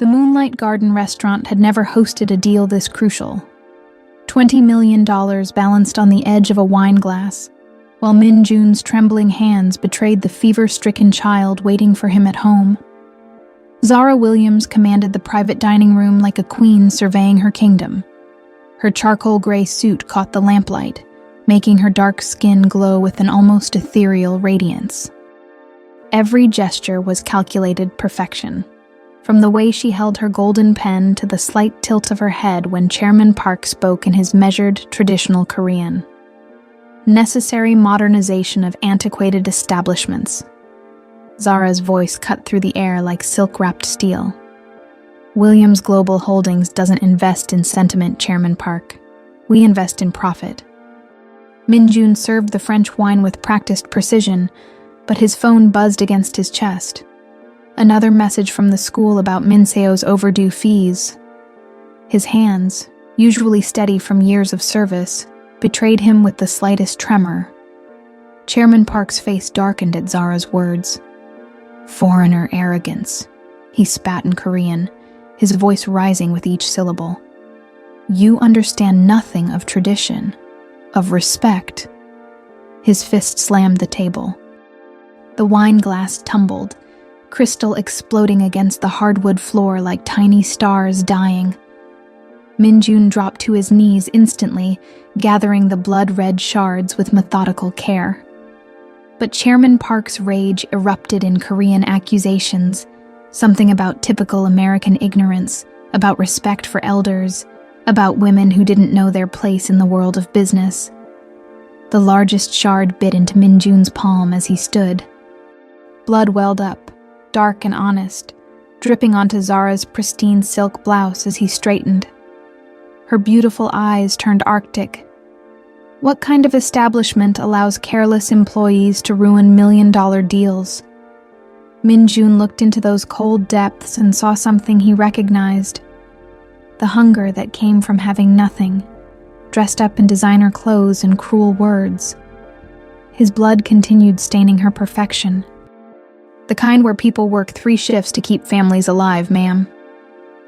The Moonlight Garden restaurant had never hosted a deal this crucial. $20 million balanced on the edge of a wine glass, while Min Jun's trembling hands betrayed the fever-stricken child waiting for him at home. Zara Williams commanded the private dining room like a queen surveying her kingdom. Her charcoal gray suit caught the lamplight, making her dark skin glow with an almost ethereal radiance. Every gesture was calculated perfection, from the way she held her golden pen to the slight tilt of her head when Chairman Park spoke in his measured, traditional Korean. Necessary modernization of antiquated establishments. Zara's voice cut through the air like silk-wrapped steel. Williams Global Holdings doesn't invest in sentiment, Chairman Park. We invest in profit. Min Jun served the French wine with practiced precision, but his phone buzzed against his chest. Another message from the school about Min Seo's overdue fees. His hands, usually steady from years of service, betrayed him with the slightest tremor. Chairman Park's face darkened at Zara's words. Foreigner arrogance, he spat in Korean, his voice rising with each syllable. You understand nothing of tradition, of respect. His fist slammed the table. The wine glass tumbled, crystal exploding against the hardwood floor like tiny stars dying. Min Jun dropped to his knees instantly, gathering the blood-red shards with methodical care. But Chairman Park's rage erupted in Korean accusations, something about typical American ignorance, about respect for elders, about women who didn't know their place in the world of business. The largest shard bit into Min Jun's palm as he stood. Blood welled up, dark and honest, dripping onto Zara's pristine silk blouse as he straightened. Her beautiful eyes turned arctic. What kind of establishment allows careless employees to ruin million-dollar deals? Min Jun looked into those cold depths and saw something he recognized. The hunger that came from having nothing, dressed up in designer clothes and cruel words. His blood continued staining her perfection. The kind where people work 3 shifts to keep families alive, ma'am.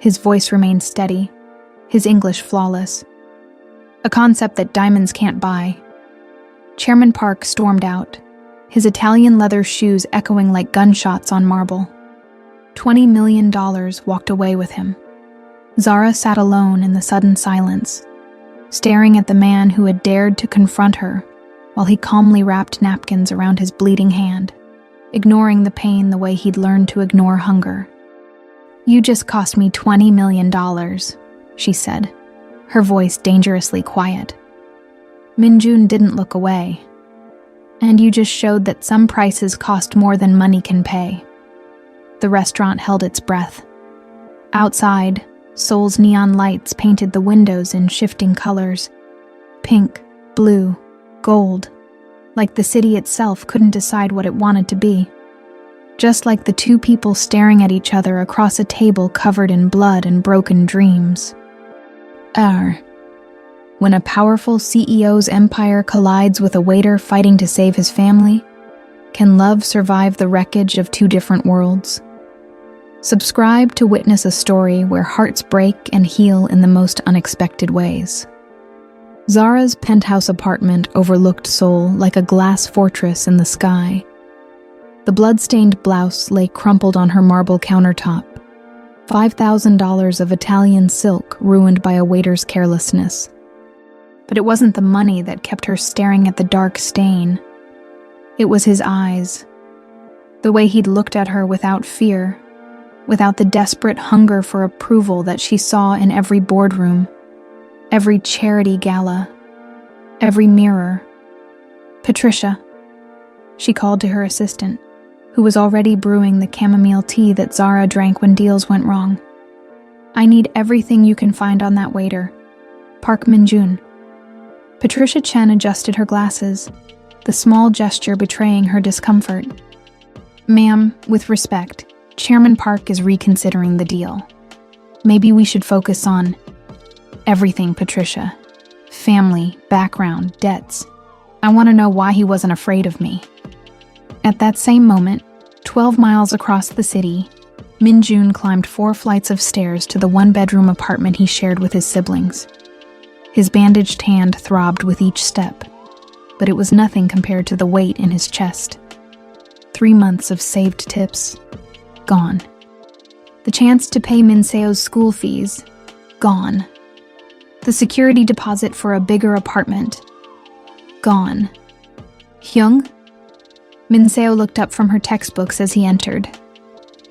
His voice remained steady, his English flawless. A concept that diamonds can't buy. Chairman Park stormed out, his Italian leather shoes echoing like gunshots on marble. $20 million walked away with him. Zara sat alone in the sudden silence, staring at the man who had dared to confront her while he calmly wrapped napkins around his bleeding hand, ignoring the pain the way he'd learned to ignore hunger. You just cost me $20 million, she said, her voice dangerously quiet. Min Jun didn't look away. And you just showed that some prices cost more than money can pay. The restaurant held its breath. Outside, Seoul's neon lights painted the windows in shifting colors. Pink, blue, gold. Like the city itself couldn't decide what it wanted to be. Just like the 2 people staring at each other across a table covered in blood and broken dreams. When a powerful CEO's empire collides with a waiter fighting to save his family, can love survive the wreckage of 2 different worlds? Subscribe to witness a story where hearts break and heal in the most unexpected ways. Zara's penthouse apartment overlooked Seoul like a glass fortress in the sky. The blood-stained blouse lay crumpled on her marble countertop, $5,000 of Italian silk ruined by a waiter's carelessness. But it wasn't the money that kept her staring at the dark stain. It was his eyes. The way he'd looked at her without fear, without the desperate hunger for approval that she saw in every boardroom, every charity gala, every mirror. Patricia, she called to her assistant, who was already brewing the chamomile tea that Zara drank when deals went wrong. I need everything you can find on that waiter. Park Min Jun. Patricia Chen adjusted her glasses, the small gesture betraying her discomfort. Ma'am, with respect, Chairman Park is reconsidering the deal. Maybe we should focus on everything, Patricia. Family, background, debts. I want to know why he wasn't afraid of me. At that same moment, 12 miles across the city, Min-jun climbed 4 flights of stairs to the one-bedroom apartment he shared with his siblings. His bandaged hand throbbed with each step, but it was nothing compared to the weight in his chest. 3 months of saved tips, gone. The chance to pay Min-seo's school fees, gone. The security deposit for a bigger apartment, gone. Hyung? Min-seo looked up from her textbooks as he entered.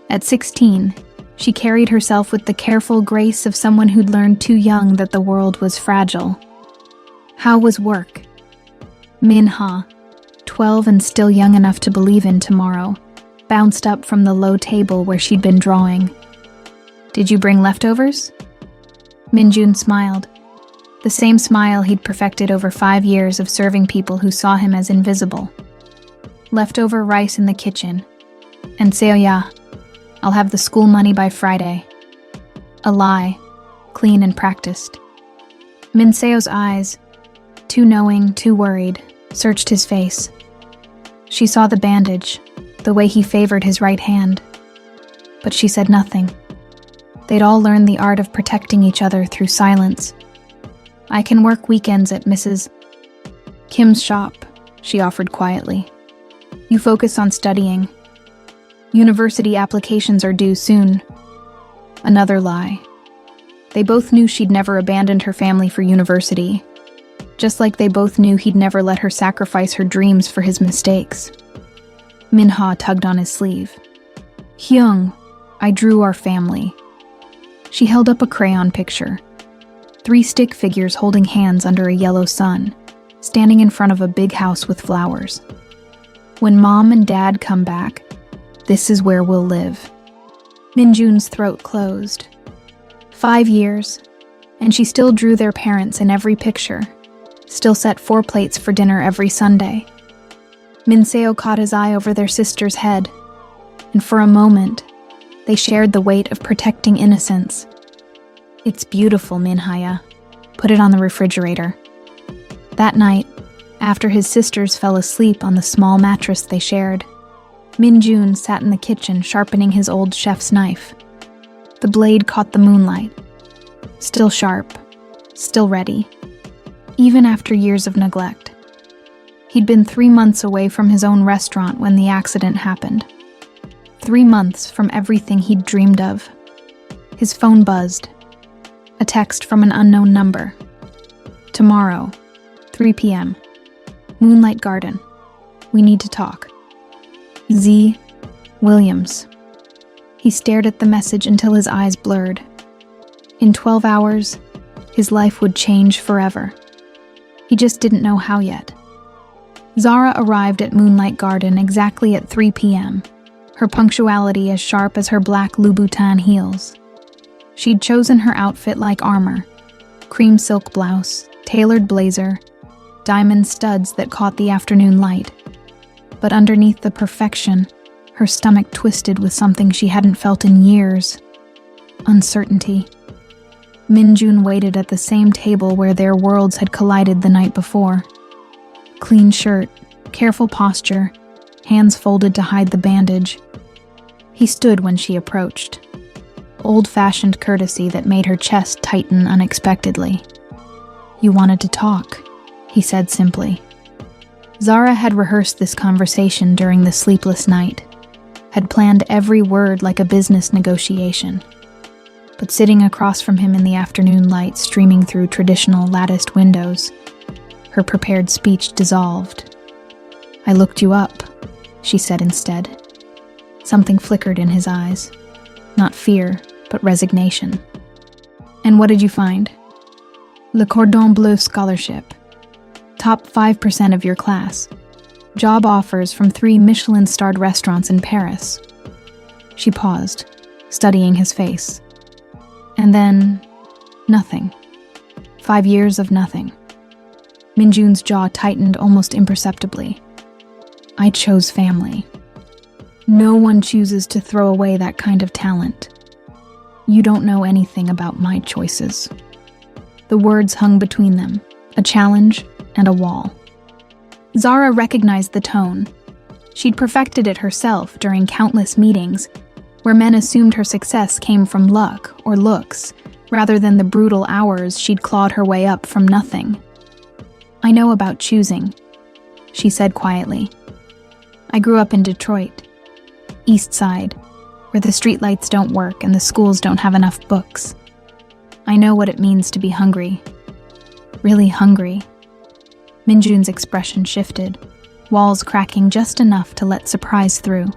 At 16, she carried herself with the careful grace of someone who'd learned too young that the world was fragile. How was work? Min-ha, 12 and still young enough to believe in tomorrow, bounced up from the low table where she'd been drawing. Did you bring leftovers? Min-jun smiled, the same smile he'd perfected over 5 years of serving people who saw him as invisible. Leftover rice in the kitchen. And Seo-ya, I'll have the school money by Friday. A lie, clean and practiced. Min-seo's eyes, too knowing, too worried, searched his face. She saw the bandage, the way he favored his right hand. But she said nothing. They'd all learned the art of protecting each other through silence. I can work weekends at Mrs. Kim's shop, she offered quietly. You focus on studying. University applications are due soon. Another lie. They both knew she'd never abandoned her family for university, just like they both knew he'd never let her sacrifice her dreams for his mistakes. Min-ha tugged on his sleeve. Hyung, I drew our family. She held up a crayon picture. 3 stick figures holding hands under a yellow sun, standing in front of a big house with flowers. When Mom and Dad come back, this is where we'll live. Min-jun's throat closed. 5 years, and she still drew their parents in every picture, still set 4 plates for dinner every Sunday. Min-seo caught his eye over their sister's head, and for a moment, they shared the weight of protecting innocence. It's beautiful, Min-ha-ya. Put it on the refrigerator. That night, after his sisters fell asleep on the small mattress they shared, Min-jun sat in the kitchen sharpening his old chef's knife. The blade caught the moonlight. Still sharp, still ready, even after years of neglect. He'd been 3 months away from his own restaurant when the accident happened. 3 months from everything he'd dreamed of. His phone buzzed. A text from an unknown number. Tomorrow, 3 p.m. Moonlight Garden. We need to talk. Z. Williams. He stared at the message until his eyes blurred. In 12 hours, his life would change forever. He just didn't know how yet. Zara arrived at Moonlight Garden exactly at 3 p.m., her punctuality as sharp as her black Louboutin heels. She'd chosen her outfit like armor: cream silk blouse, tailored blazer, diamond studs that caught the afternoon light. But underneath the perfection, her stomach twisted with something she hadn't felt in years: uncertainty. Min-jun waited at the same table where their worlds had collided the night before. Clean shirt, careful posture, hands folded to hide the bandage. He stood when she approached. Old-fashioned courtesy that made her chest tighten unexpectedly. You wanted to talk, he said simply. Zara had rehearsed this conversation during the sleepless night, had planned every word like a business negotiation. But sitting across from him in the afternoon light streaming through traditional latticed windows, her prepared speech dissolved. I looked you up, she said instead. Something flickered in his eyes. Not fear, but resignation. And what did you find? Le Cordon Bleu Scholarship. Top 5% of your class. Job offers from 3 Michelin-starred restaurants in Paris. She paused, studying his face. And then, nothing. 5 years of nothing. Min-jun's jaw tightened almost imperceptibly. I chose family. No one chooses to throw away that kind of talent. You don't know anything about my choices. The words hung between them, a challenge and a wall. Zara recognized the tone. She'd perfected it herself during countless meetings, where men assumed her success came from luck or looks, rather than the brutal hours she'd clawed her way up from nothing. "I know about choosing," she said quietly. "I grew up in Detroit, East Side, where the streetlights don't work and the schools don't have enough books. I know what it means to be hungry. Really hungry." Minjun's expression shifted, walls cracking just enough to let surprise through.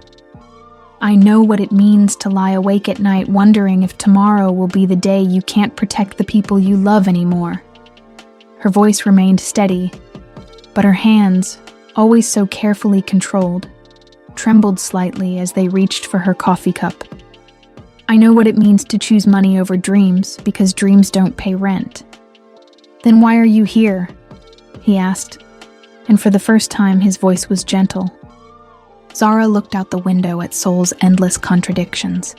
"I know what it means to lie awake at night wondering if tomorrow will be the day you can't protect the people you love anymore." Her voice remained steady, but her hands, always so carefully controlled, trembled slightly as they reached for her coffee cup. "I know what it means to choose money over dreams because dreams don't pay rent." "Then why are you here?" he asked, and for the first time his voice was gentle. Zara looked out the window at Seoul's endless contradictions.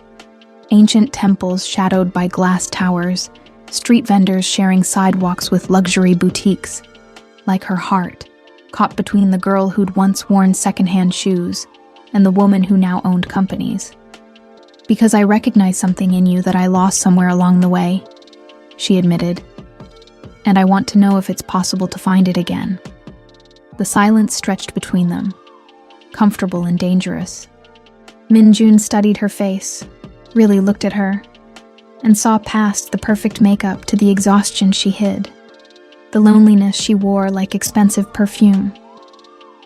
Ancient temples shadowed by glass towers, street vendors sharing sidewalks with luxury boutiques. Like her heart, caught between the girl who'd once worn secondhand shoes and the woman who now owned companies. "Because I recognize something in you that I lost somewhere along the way," she admitted. "And I want to know if it's possible to find it again." The silence stretched between them, comfortable and dangerous. Minjun studied her face, really looked at her, and saw past the perfect makeup to the exhaustion she hid, the loneliness she wore like expensive perfume.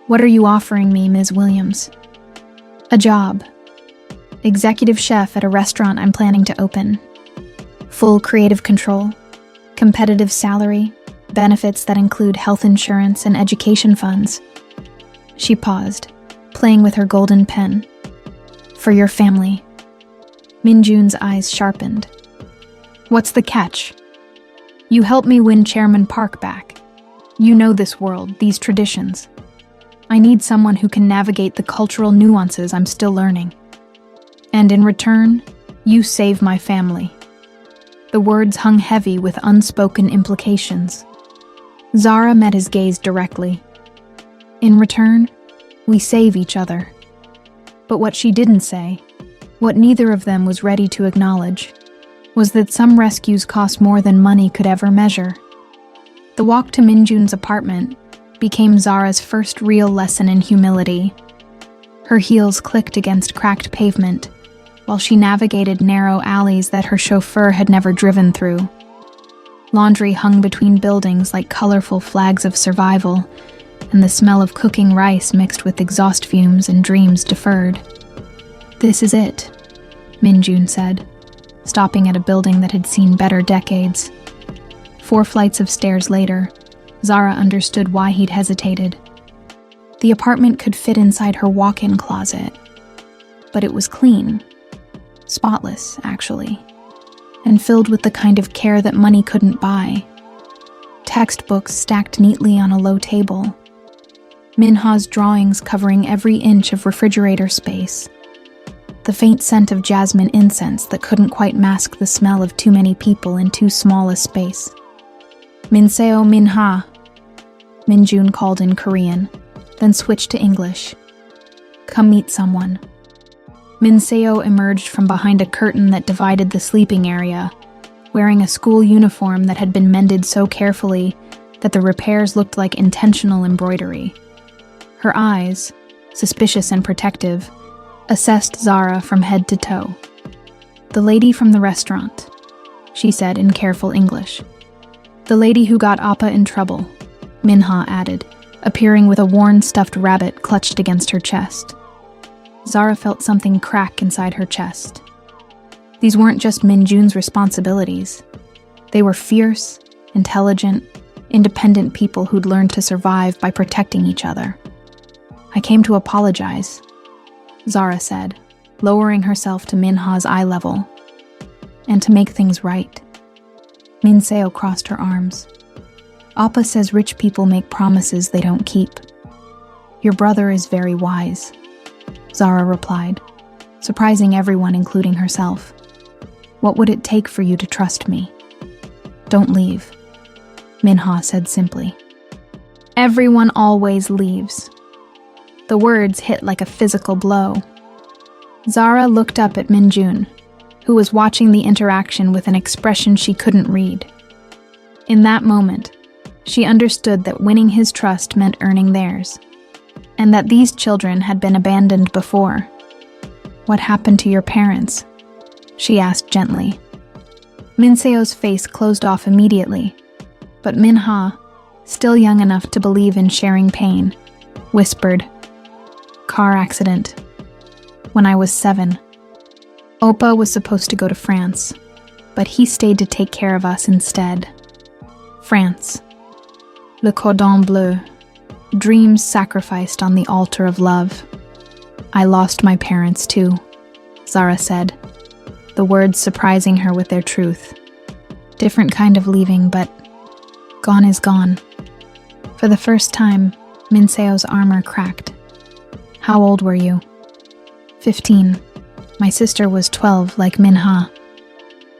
"What are you offering me, Ms. Williams?" "A job. Executive chef at a restaurant I'm planning to open. Full creative control, competitive salary, benefits that include health insurance and education funds." She paused, playing with her golden pen. "For your family." Minjun's eyes sharpened. "What's the catch?" "You helped me win Chairman Park back. You know this world, these traditions. I need someone who can navigate the cultural nuances I'm still learning. And in return, you save my family." The words hung heavy with unspoken implications. Zara met his gaze directly. "In return, we save each other." But what she didn't say, what neither of them was ready to acknowledge, was that some rescues cost more than money could ever measure. The walk to Minjun's apartment became Zara's first real lesson in humility. Her heels clicked against cracked pavement, while she navigated narrow alleys that her chauffeur had never driven through. Laundry hung between buildings like colorful flags of survival, and the smell of cooking rice mixed with exhaust fumes and dreams deferred. "This is it," Minjun said, stopping at a building that had seen better decades. 4 flights of stairs later, Zara understood why he'd hesitated. The apartment could fit inside her walk-in closet, but it was clean. Spotless, actually, and filled with the kind of care that money couldn't buy. Textbooks stacked neatly on a low table. Minha's drawings covering every inch of refrigerator space. The faint scent of jasmine incense that couldn't quite mask the smell of too many people in too small a space. "Minseo Minha," Minjun called in Korean, then switched to English. "Come meet someone." Minseo emerged from behind a curtain that divided the sleeping area, wearing a school uniform that had been mended so carefully that the repairs looked like intentional embroidery. Her eyes, suspicious and protective, assessed Zara from head to toe. "The lady from the restaurant," she said in careful English. "The lady who got Appa in trouble," Minha added, appearing with a worn stuffed rabbit clutched against her chest. Zara felt something crack inside her chest. These weren't just Minjun's responsibilities. They were fierce, intelligent, independent people who'd learned to survive by protecting each other. "I came to apologize," Zara said, lowering herself to Minha's eye level, "and to make things right." Minseo crossed her arms. "Appa says rich people make promises they don't keep. Your brother is very wise," Zara replied, surprising everyone, including herself. "What would it take for you to trust me?" "Don't leave," Minha said simply. "Everyone always leaves." The words hit like a physical blow. Zara looked up at Minjun, who was watching the interaction with an expression she couldn't read. In that moment, she understood that winning his trust meant earning theirs, and that these children had been abandoned before. "What happened to your parents?" she asked gently. Minseo's face closed off immediately, but Minha, still young enough to believe in sharing pain, whispered, "Car accident. When I was 7. Opa was supposed to go to France, but he stayed to take care of us instead. France. Le cordon bleu. Dreams sacrificed on the altar of love. I lost my parents too," Zara said, the words surprising her with their truth. Different kind of leaving, but gone is gone. For the first time, Minseo's armor cracked. "How old were you?" 15. My sister was 12, like Minha.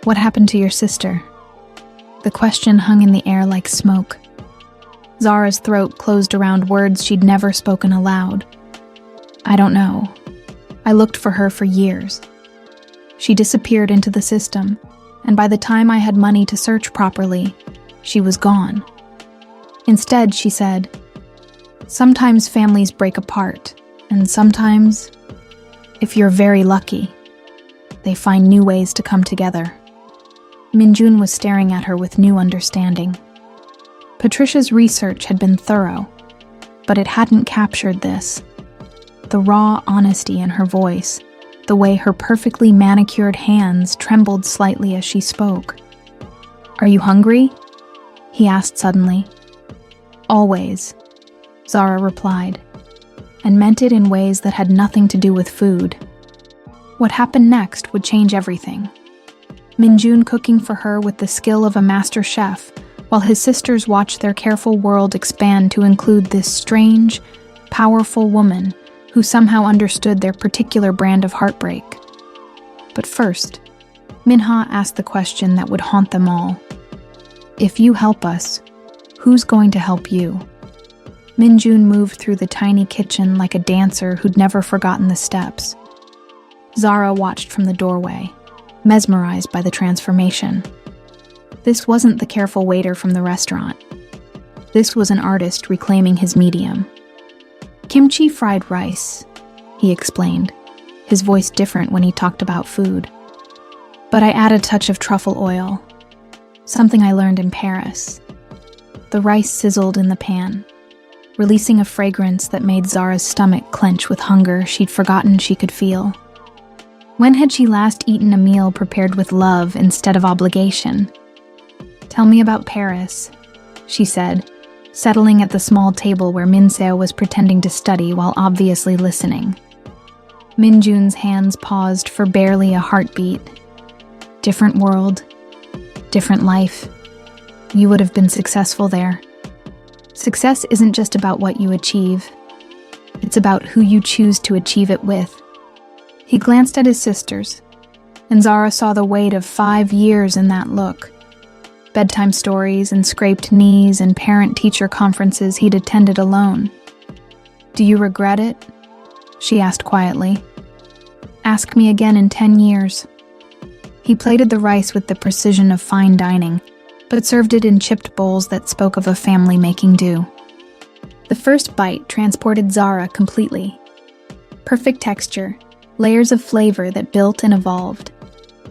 "What happened to your sister?" The question hung in the air like smoke. Zara's throat closed around words she'd never spoken aloud. "I don't know. I looked for her for years. She disappeared into the system, and by the time I had money to search properly, she was gone." Instead, she said, "Sometimes families break apart, and sometimes, if you're very lucky, they find new ways to come together." Minjun was staring at her with new understanding. Patricia's research had been thorough, but it hadn't captured this. The raw honesty in her voice, the way her perfectly manicured hands trembled slightly as she spoke. "Are you hungry?" he asked suddenly. "Always," Zara replied, and meant it in ways that had nothing to do with food. What happened next would change everything. Minjun cooking for her with the skill of a master chef, while his sisters watched their careful world expand to include this strange, powerful woman who somehow understood their particular brand of heartbreak. But first, Minha asked the question that would haunt them all. "If you help us, who's going to help you?" Minjun moved through the tiny kitchen like a dancer who'd never forgotten the steps. Zara watched from the doorway, mesmerized by the transformation. This wasn't the careful waiter from the restaurant. This was an artist reclaiming his medium. "Kimchi fried rice," he explained, his voice different when he talked about food. "But I add a touch of truffle oil, something I learned in Paris." The rice sizzled in the pan, releasing a fragrance that made Zara's stomach clench with hunger she'd forgotten she could feel. When had she last eaten a meal prepared with love instead of obligation? "Tell me about Paris," she said, settling at the small table where Minseo was pretending to study while obviously listening. Minjun's hands paused for barely a heartbeat. "Different world, different life. You would have been successful there. Success isn't just about what you achieve. It's about who you choose to achieve it with." He glanced at his sisters, and Zara saw the weight of 5 years in that look. Bedtime stories and scraped knees and parent-teacher conferences he'd attended alone. "Do you regret it?" she asked quietly. "Ask me again in 10 years. He plated the rice with the precision of fine dining, but served it in chipped bowls that spoke of a family making do. The first bite transported Zara completely. Perfect texture, layers of flavor that built and evolved.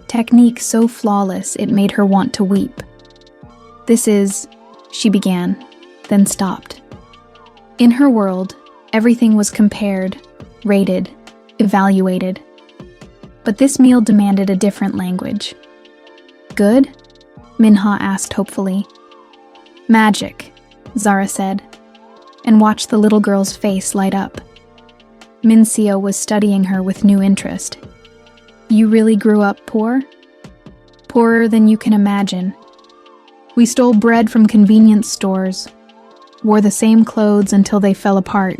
Technique so flawless it made her want to weep. "This is," she began, then stopped. In her world, everything was compared, rated, evaluated. But this meal demanded a different language. "Good?" Minha asked hopefully. "Magic," Zara said, and watched the little girl's face light up. Minseo was studying her with new interest. "You really grew up poor?" "Poorer than you can imagine. We stole bread from convenience stores, wore the same clothes until they fell apart.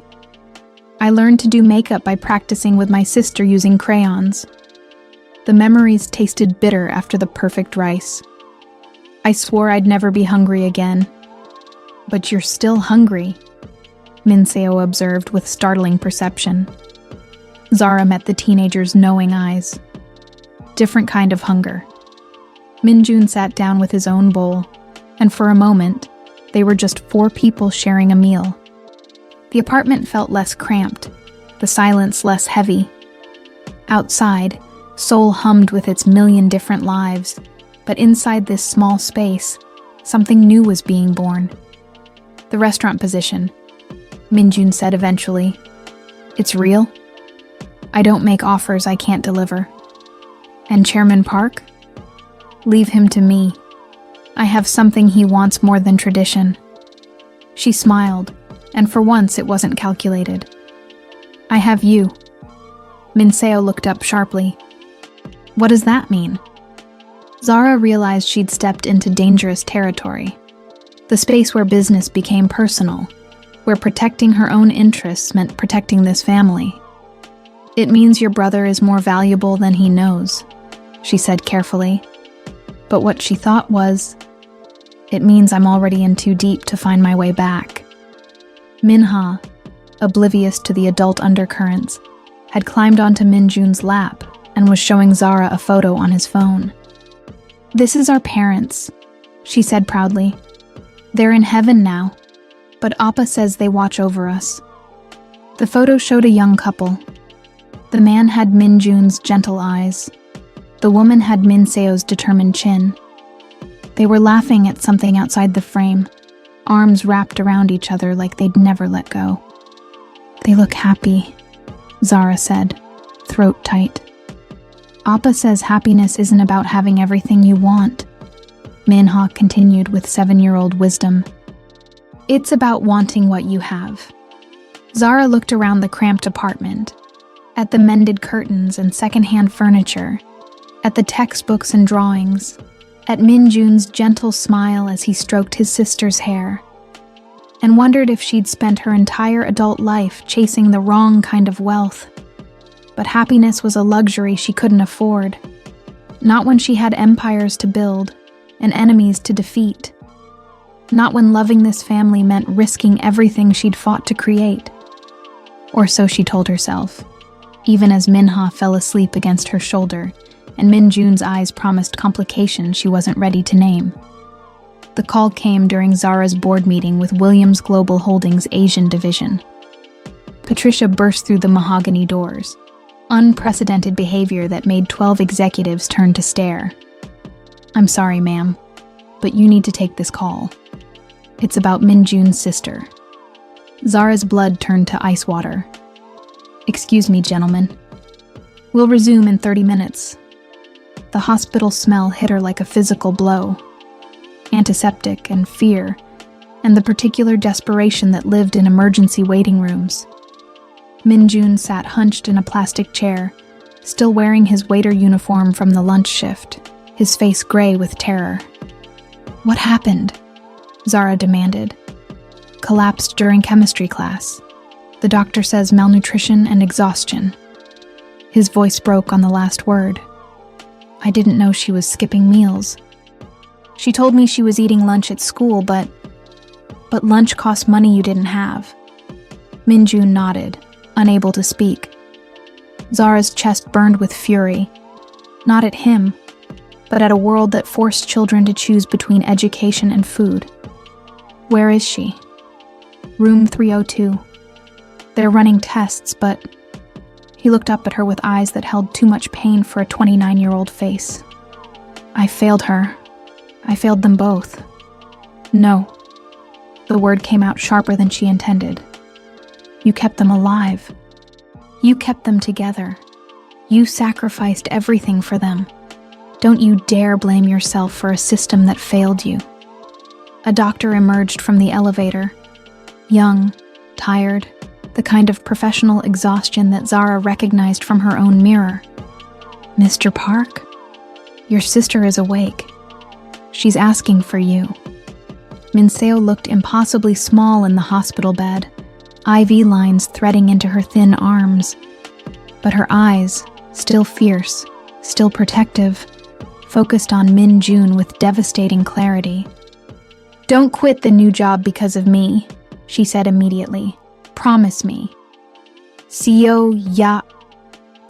I learned to do makeup by practicing with my sister using crayons. The memories tasted bitter after the perfect rice. I swore I'd never be hungry again." "But you're still hungry," Minseo observed with startling perception. Zara met the teenager's knowing eyes. Different kind of hunger. Minjun sat down with his own bowl, and for a moment, they were just 4 people sharing a meal. The apartment felt less cramped, the silence less heavy. Outside, Seoul hummed with its million different lives, but inside this small space, something new was being born. The restaurant position, Minjun said eventually. It's real? I don't make offers I can't deliver. And Chairman Park? Leave him to me. I have something he wants more than tradition. She smiled, and for once it wasn't calculated. I have you. Minseo looked up sharply. What does that mean? Zara realized she'd stepped into dangerous territory. The space where business became personal, where protecting her own interests meant protecting this family. It means your brother is more valuable than he knows, she said carefully. But what she thought was, it means I'm already in too deep to find my way back. Minha, oblivious to the adult undercurrents, had climbed onto Minjun's lap and was showing Zara a photo on his phone. This is our parents, she said proudly. They're in heaven now, but Appa says they watch over us. The photo showed a young couple. The man had Minjun's gentle eyes. The woman had Minseo's determined chin. They were laughing at something outside the frame, arms wrapped around each other like they'd never let go. They look happy, Zara said, throat tight. Appa says happiness isn't about having everything you want, Minha continued with 7-year-old wisdom. It's about wanting what you have. Zara looked around the cramped apartment, at the mended curtains and secondhand furniture, at the textbooks and drawings, at Minjun's gentle smile as he stroked his sister's hair, and wondered if she'd spent her entire adult life chasing the wrong kind of wealth. But happiness was a luxury she couldn't afford, not when she had empires to build and enemies to defeat, not when loving this family meant risking everything she'd fought to create. Or so she told herself, even as Minha fell asleep against her shoulder, and Minjun's eyes promised complications she wasn't ready to name. The call came during Zara's board meeting with Williams Global Holdings' Asian division. Patricia burst through the mahogany doors, unprecedented behavior that made 12 executives turn to stare. I'm sorry, ma'am, but you need to take this call. It's about Minjun's sister. Zara's blood turned to ice water. Excuse me, gentlemen. We'll resume in 30 minutes. The hospital smell hit her like a physical blow. Antiseptic and fear, and the particular desperation that lived in emergency waiting rooms. Minjun sat hunched in a plastic chair, still wearing his waiter uniform from the lunch shift, his face gray with terror. What happened? Zara demanded. Collapsed during chemistry class. The doctor says malnutrition and exhaustion. His voice broke on the last word. I didn't know she was skipping meals. She told me she was eating lunch at school, but lunch cost money you didn't have. Minjun nodded, unable to speak. Zara's chest burned with fury, not at him, but at a world that forced children to choose between education and food. Where is she? Room 302. They're running tests, but... He looked up at her with eyes that held too much pain for a 29-year-old face. I failed her. I failed them both. No. The word came out sharper than she intended. You kept them alive. You kept them together. You sacrificed everything for them. Don't you dare blame yourself for a system that failed you. A doctor emerged from the elevator. Young, tired, the kind of professional exhaustion that Zara recognized from her own mirror. Mr. Park, your sister is awake. She's asking for you. Minseo looked impossibly small in the hospital bed, IV lines threading into her thin arms. But her eyes, still fierce, still protective, focused on Minjun with devastating clarity. Don't quit the new job because of me, she said immediately. Promise me. CEO Ya...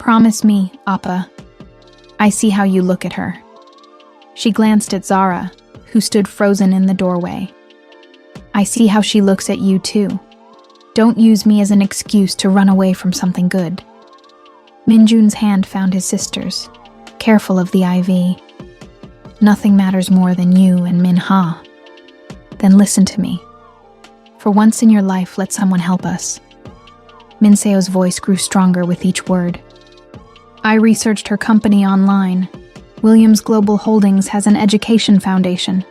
Promise me, Appa. I see how you look at her. She glanced at Zara, who stood frozen in the doorway. I see how she looks at you too. Don't use me as an excuse to run away from something good. Minjun's hand found his sister's, careful of the IV. Nothing matters more than you and Min-ha. Then listen to me. For once in your life, let someone help us. Minseo's voice grew stronger with each word. I researched her company online. Williams Global Holdings has an education foundation,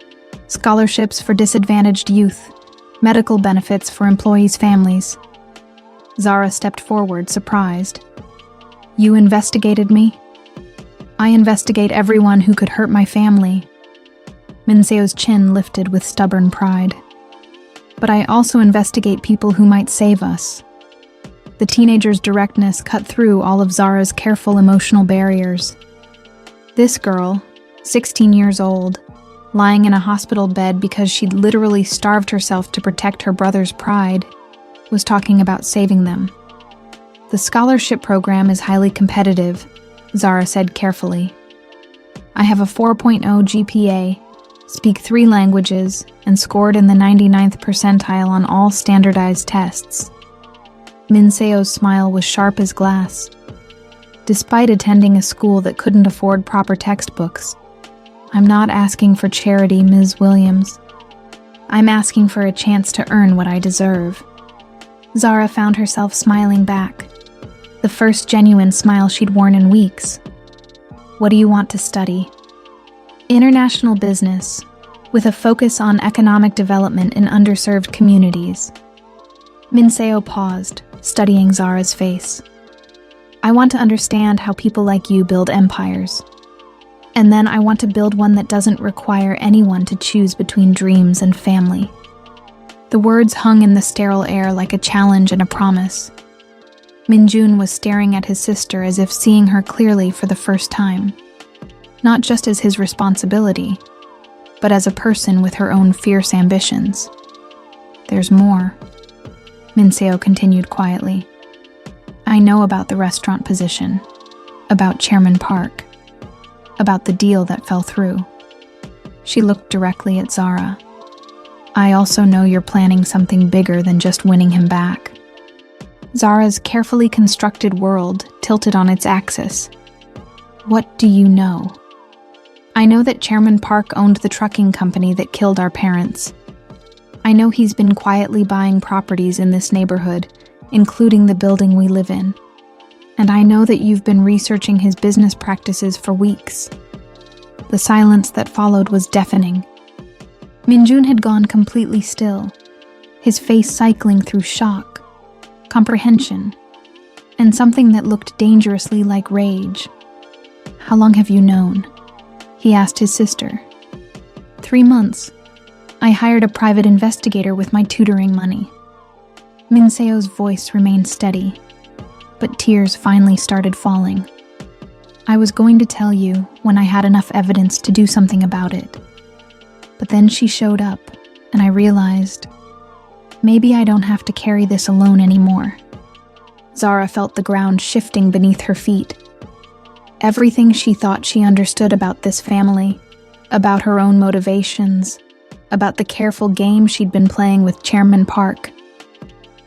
scholarships for disadvantaged youth, medical benefits for employees' families. Zara stepped forward, surprised. You investigated me? I investigate everyone who could hurt my family. Minseo's chin lifted with stubborn pride. But I also investigate people who might save us. The teenager's directness cut through all of Zara's careful emotional barriers. This girl, 16 years old, lying in a hospital bed because she'd literally starved herself to protect her brother's pride, was talking about saving them. The scholarship program is highly competitive, Zara said carefully. I have a 4.0 GPA, speak 3 languages, and scored in the 99th percentile on all standardized tests. Minseo's smile was sharp as glass. Despite attending a school that couldn't afford proper textbooks, I'm not asking for charity, Ms. Williams. I'm asking for a chance to earn what I deserve. Zara found herself smiling back, the first genuine smile she'd worn in weeks. What do you want to study? International business, with a focus on economic development in underserved communities. Minseo paused, studying Zara's face. I want to understand how people like you build empires. And then I want to build one that doesn't require anyone to choose between dreams and family. The words hung in the sterile air like a challenge and a promise. Minjun was staring at his sister as if seeing her clearly for the first time. Not just as his responsibility, but as a person with her own fierce ambitions. There's more, Minseo continued quietly. I know about the restaurant position, about Chairman Park, about the deal that fell through. She looked directly at Zara. I also know you're planning something bigger than just winning him back. Zara's carefully constructed world tilted on its axis. What do you know? I know that Chairman Park owned the trucking company that killed our parents. I know he's been quietly buying properties in this neighborhood, including the building we live in. And I know that you've been researching his business practices for weeks. The silence that followed was deafening. Minjun had gone completely still, his face cycling through shock, comprehension, and something that looked dangerously like rage. How long have you known? He asked his sister. 3 months. I hired a private investigator with my tutoring money. Minseo's voice remained steady, but tears finally started falling. I was going to tell you when I had enough evidence to do something about it. But then she showed up, and I realized, maybe I don't have to carry this alone anymore. Zara felt the ground shifting beneath her feet. Everything she thought she understood about this family, about her own motivations, about the careful game she'd been playing with Chairman Park,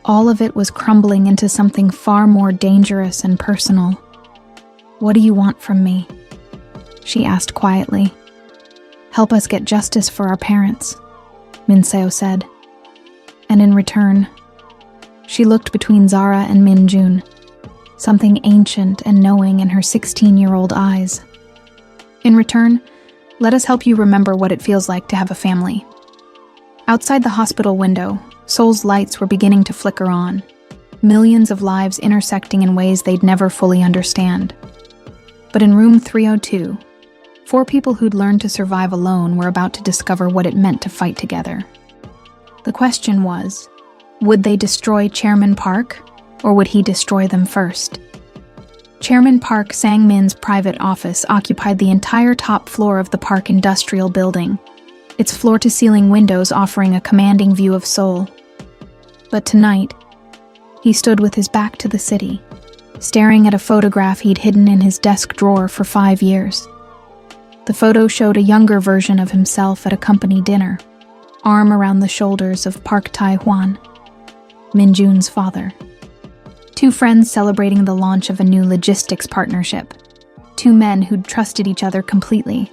all of it was crumbling into something far more dangerous and personal. What do you want from me? She asked quietly. Help us get justice for our parents, Minseo said. And in return, she looked between Zara and Minjun, something ancient and knowing in her 16-year-old eyes. In return, let us help you remember what it feels like to have a family. Outside the hospital window, Seoul's lights were beginning to flicker on, millions of lives intersecting in ways they'd never fully understand. But in room 302, 4 people who'd learned to survive alone were about to discover what it meant to fight together. The question was, would they destroy Chairman Park, or would he destroy them first? Chairman Park Sang-min's private office occupied the entire top floor of the Park Industrial Building, its floor-to-ceiling windows offering a commanding view of Seoul. But tonight, he stood with his back to the city, staring at a photograph he'd hidden in his desk drawer for 5 years. The photo showed a younger version of himself at a company dinner, arm around the shoulders of Park Tae-hwan, Min Jun's father. Two friends celebrating the launch of a new logistics partnership. Two men who'd trusted each other completely,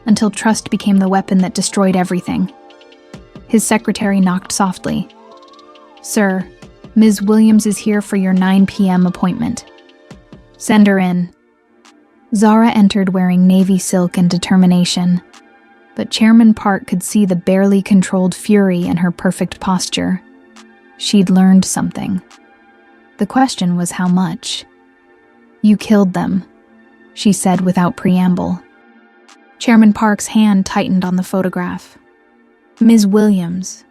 until trust became the weapon that destroyed everything. His secretary knocked softly. "Sir, Ms. Williams is here for your 9 p.m. appointment. Send her in." Zara entered wearing navy silk and determination, but Chairman Park could see the barely controlled fury in her perfect posture. She'd learned something. The question was how much. "You killed them," she said without preamble. Chairman Park's hand tightened on the photograph. "Ms. Williams,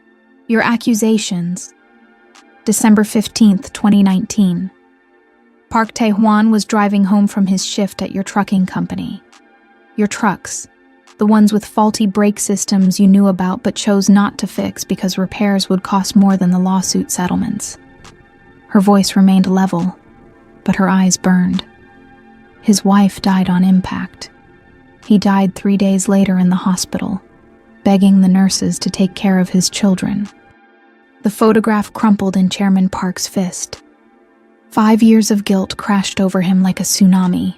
your accusations." December 15th, 2019. Park Tae-hwan was driving home from his shift at your trucking company. Your trucks, the ones with faulty brake systems you knew about but chose not to fix because repairs would cost more than the lawsuit settlements. Her voice remained level, but her eyes burned. His wife died on impact. He died 3 days later in the hospital, begging the nurses to take care of his children. The photograph crumpled in Chairman Park's fist. 5 years of guilt crashed over him like a tsunami,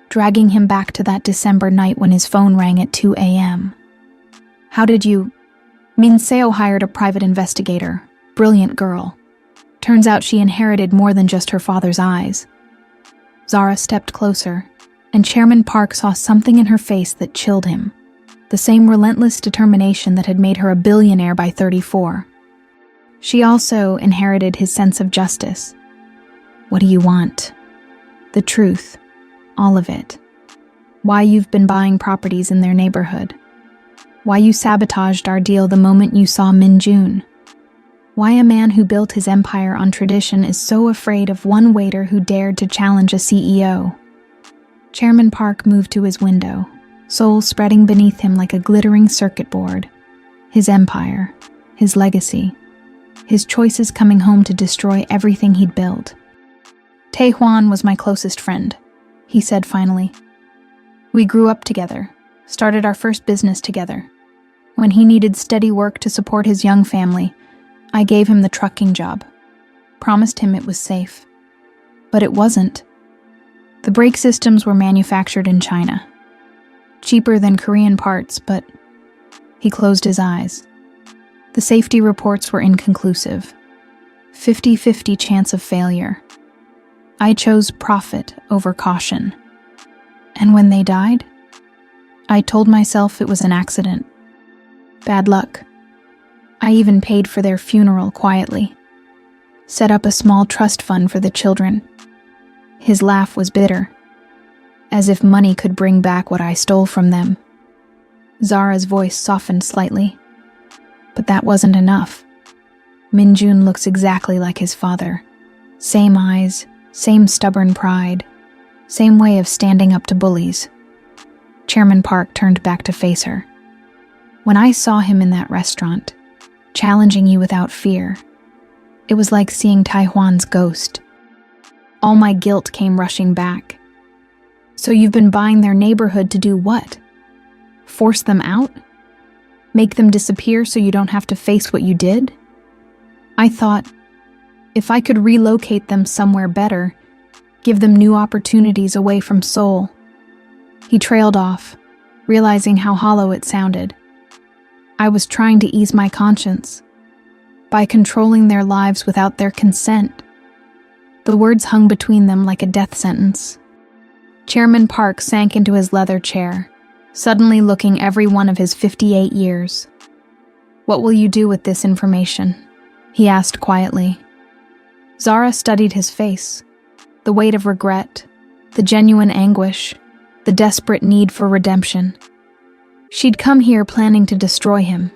dragging him back to that December night when his phone rang at 2 a.m. "How did you—" Min Seo hired a private investigator. Brilliant girl. Turns out she inherited more than just her father's eyes. Zara stepped closer, and Chairman Park saw something in her face that chilled him. The same relentless determination that had made her a billionaire by 34. She also inherited his sense of justice. "What do you want?" "The truth. All of it. Why you've been buying properties in their neighborhood. Why you sabotaged our deal the moment you saw Min Jun. Why a man who built his empire on tradition is so afraid of one waiter who dared to challenge a CEO." Chairman Park moved to his window, soul spreading beneath him like a glittering circuit board. His empire, his legacy, his choices coming home to destroy everything he'd built. "Tae-hwan was my closest friend," he said finally. "We grew up together, started our first business together. When he needed steady work to support his young family, I gave him the trucking job. Promised him it was safe. But it wasn't. The brake systems were manufactured in China. Cheaper than Korean parts, but..." He closed his eyes. The safety reports were inconclusive. 50-50 chance of failure. I chose profit over caution. And when they died, I told myself it was an accident. Bad luck. I even paid for their funeral quietly. Set up a small trust fund for the children. His laugh was bitter, as if money could bring back what I stole from them. Zara's voice softened slightly. But that wasn't enough. Min Jun looks exactly like his father. Same eyes, same stubborn pride, same way of standing up to bullies. Chairman Park turned back to face her. "When I saw him in that restaurant, challenging you without fear, it was like seeing Tae-hwan's ghost. All my guilt came rushing back. So you've been buying their neighborhood to do what? Force them out? Make them disappear so you don't have to face what you did? I thought, if I could relocate them somewhere better, give them new opportunities away from Seoul." He trailed off, realizing how hollow it sounded. "I was trying to ease my conscience by controlling their lives without their consent." The words hung between them like a death sentence. Chairman Park sank into his leather chair, suddenly looking every one of his 58 years. "What will you do with this information?" he asked quietly. Zara studied his face, the weight of regret, the genuine anguish, the desperate need for redemption. She'd come here planning to destroy him,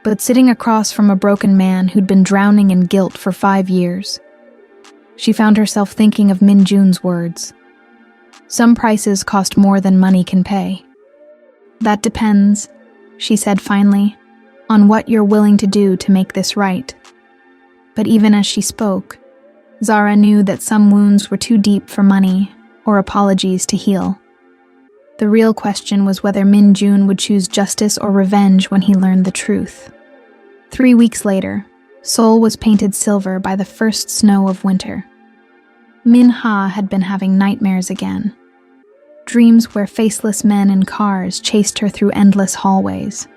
but sitting across from a broken man who'd been drowning in guilt for 5 years, she found herself thinking of Min Jun's words. "Some prices cost more than money can pay." "That depends," she said finally, "on what you're willing to do to make this right." But even as she spoke, Zara knew that some wounds were too deep for money or apologies to heal. The real question was whether Min Jun would choose justice or revenge when he learned the truth. 3 weeks later, Seoul was painted silver by the first snow of winter. Min Ha had been having nightmares again. Dreams where faceless men in cars chased her through endless hallways.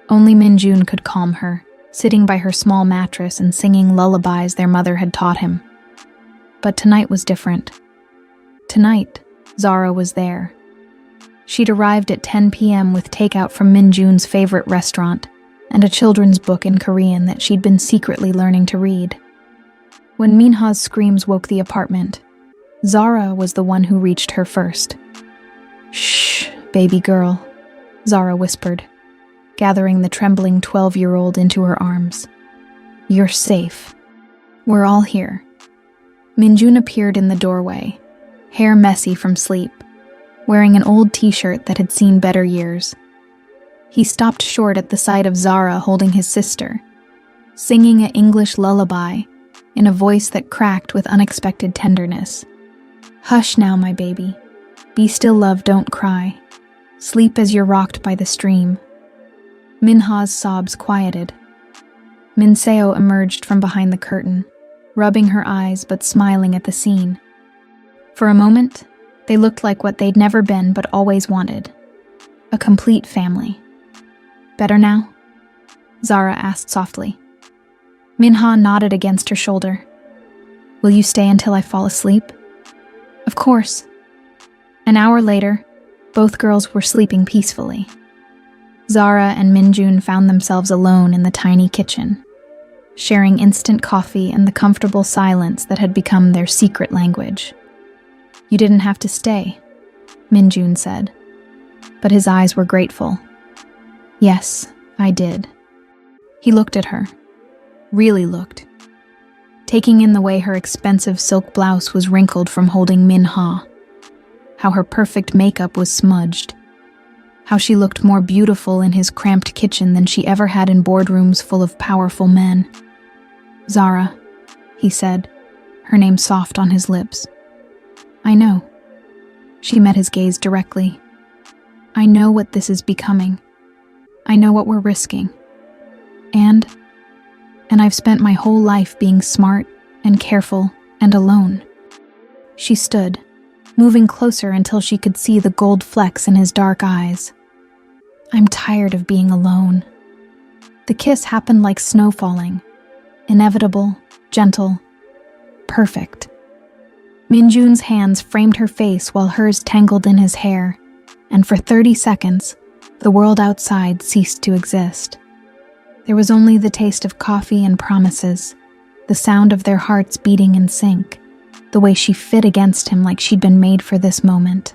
Only Min Jun could calm her, sitting by her small mattress and singing lullabies their mother had taught him. But tonight was different. Tonight, Zara was there. She'd arrived at 10 p.m. with takeout from Min Jun's favorite restaurant and a children's book in Korean that she'd been secretly learning to read. When Min Ha's screams woke the apartment, Zara was the one who reached her first. "Shh, baby girl," Zara whispered, gathering the trembling 12-year-old into her arms. "You're safe. We're all here." Min Jun appeared in the doorway, hair messy from sleep, wearing an old t-shirt that had seen better years. He stopped short at the sight of Zara holding his sister, singing an English lullaby in a voice that cracked with unexpected tenderness. "Hush now, my baby. Be still, love, don't cry. Sleep as you're rocked by the stream." Min Ha's sobs quieted. Min Seo emerged from behind the curtain, rubbing her eyes but smiling at the scene. For a moment, they looked like what they'd never been but always wanted. A complete family. "Better now?" Zara asked softly. Min Ha nodded against her shoulder. "Will you stay until I fall asleep?" "Of course." An hour later, both girls were sleeping peacefully. Zara and Min Jun found themselves alone in the tiny kitchen, sharing instant coffee and the comfortable silence that had become their secret language. "You didn't have to stay," Min Jun said, but his eyes were grateful. "Yes, I did." He looked at her, really looked, taking in the way her expensive silk blouse was wrinkled from holding Min Ha, how her perfect makeup was smudged, how she looked more beautiful in his cramped kitchen than she ever had in boardrooms full of powerful men. "Zara," he said, her name soft on his lips. "I know." She met his gaze directly. "I know what this is becoming. I know what we're risking. And I've spent my whole life being smart and careful and alone." She stood, moving closer until she could see the gold flecks in his dark eyes. "I'm tired of being alone." The kiss happened like snow falling, inevitable, gentle, perfect. Min Jun's hands framed her face while hers tangled in his hair, and for 30 seconds, the world outside ceased to exist. There was only the taste of coffee and promises, the sound of their hearts beating in sync, the way she fit against him like she'd been made for this moment.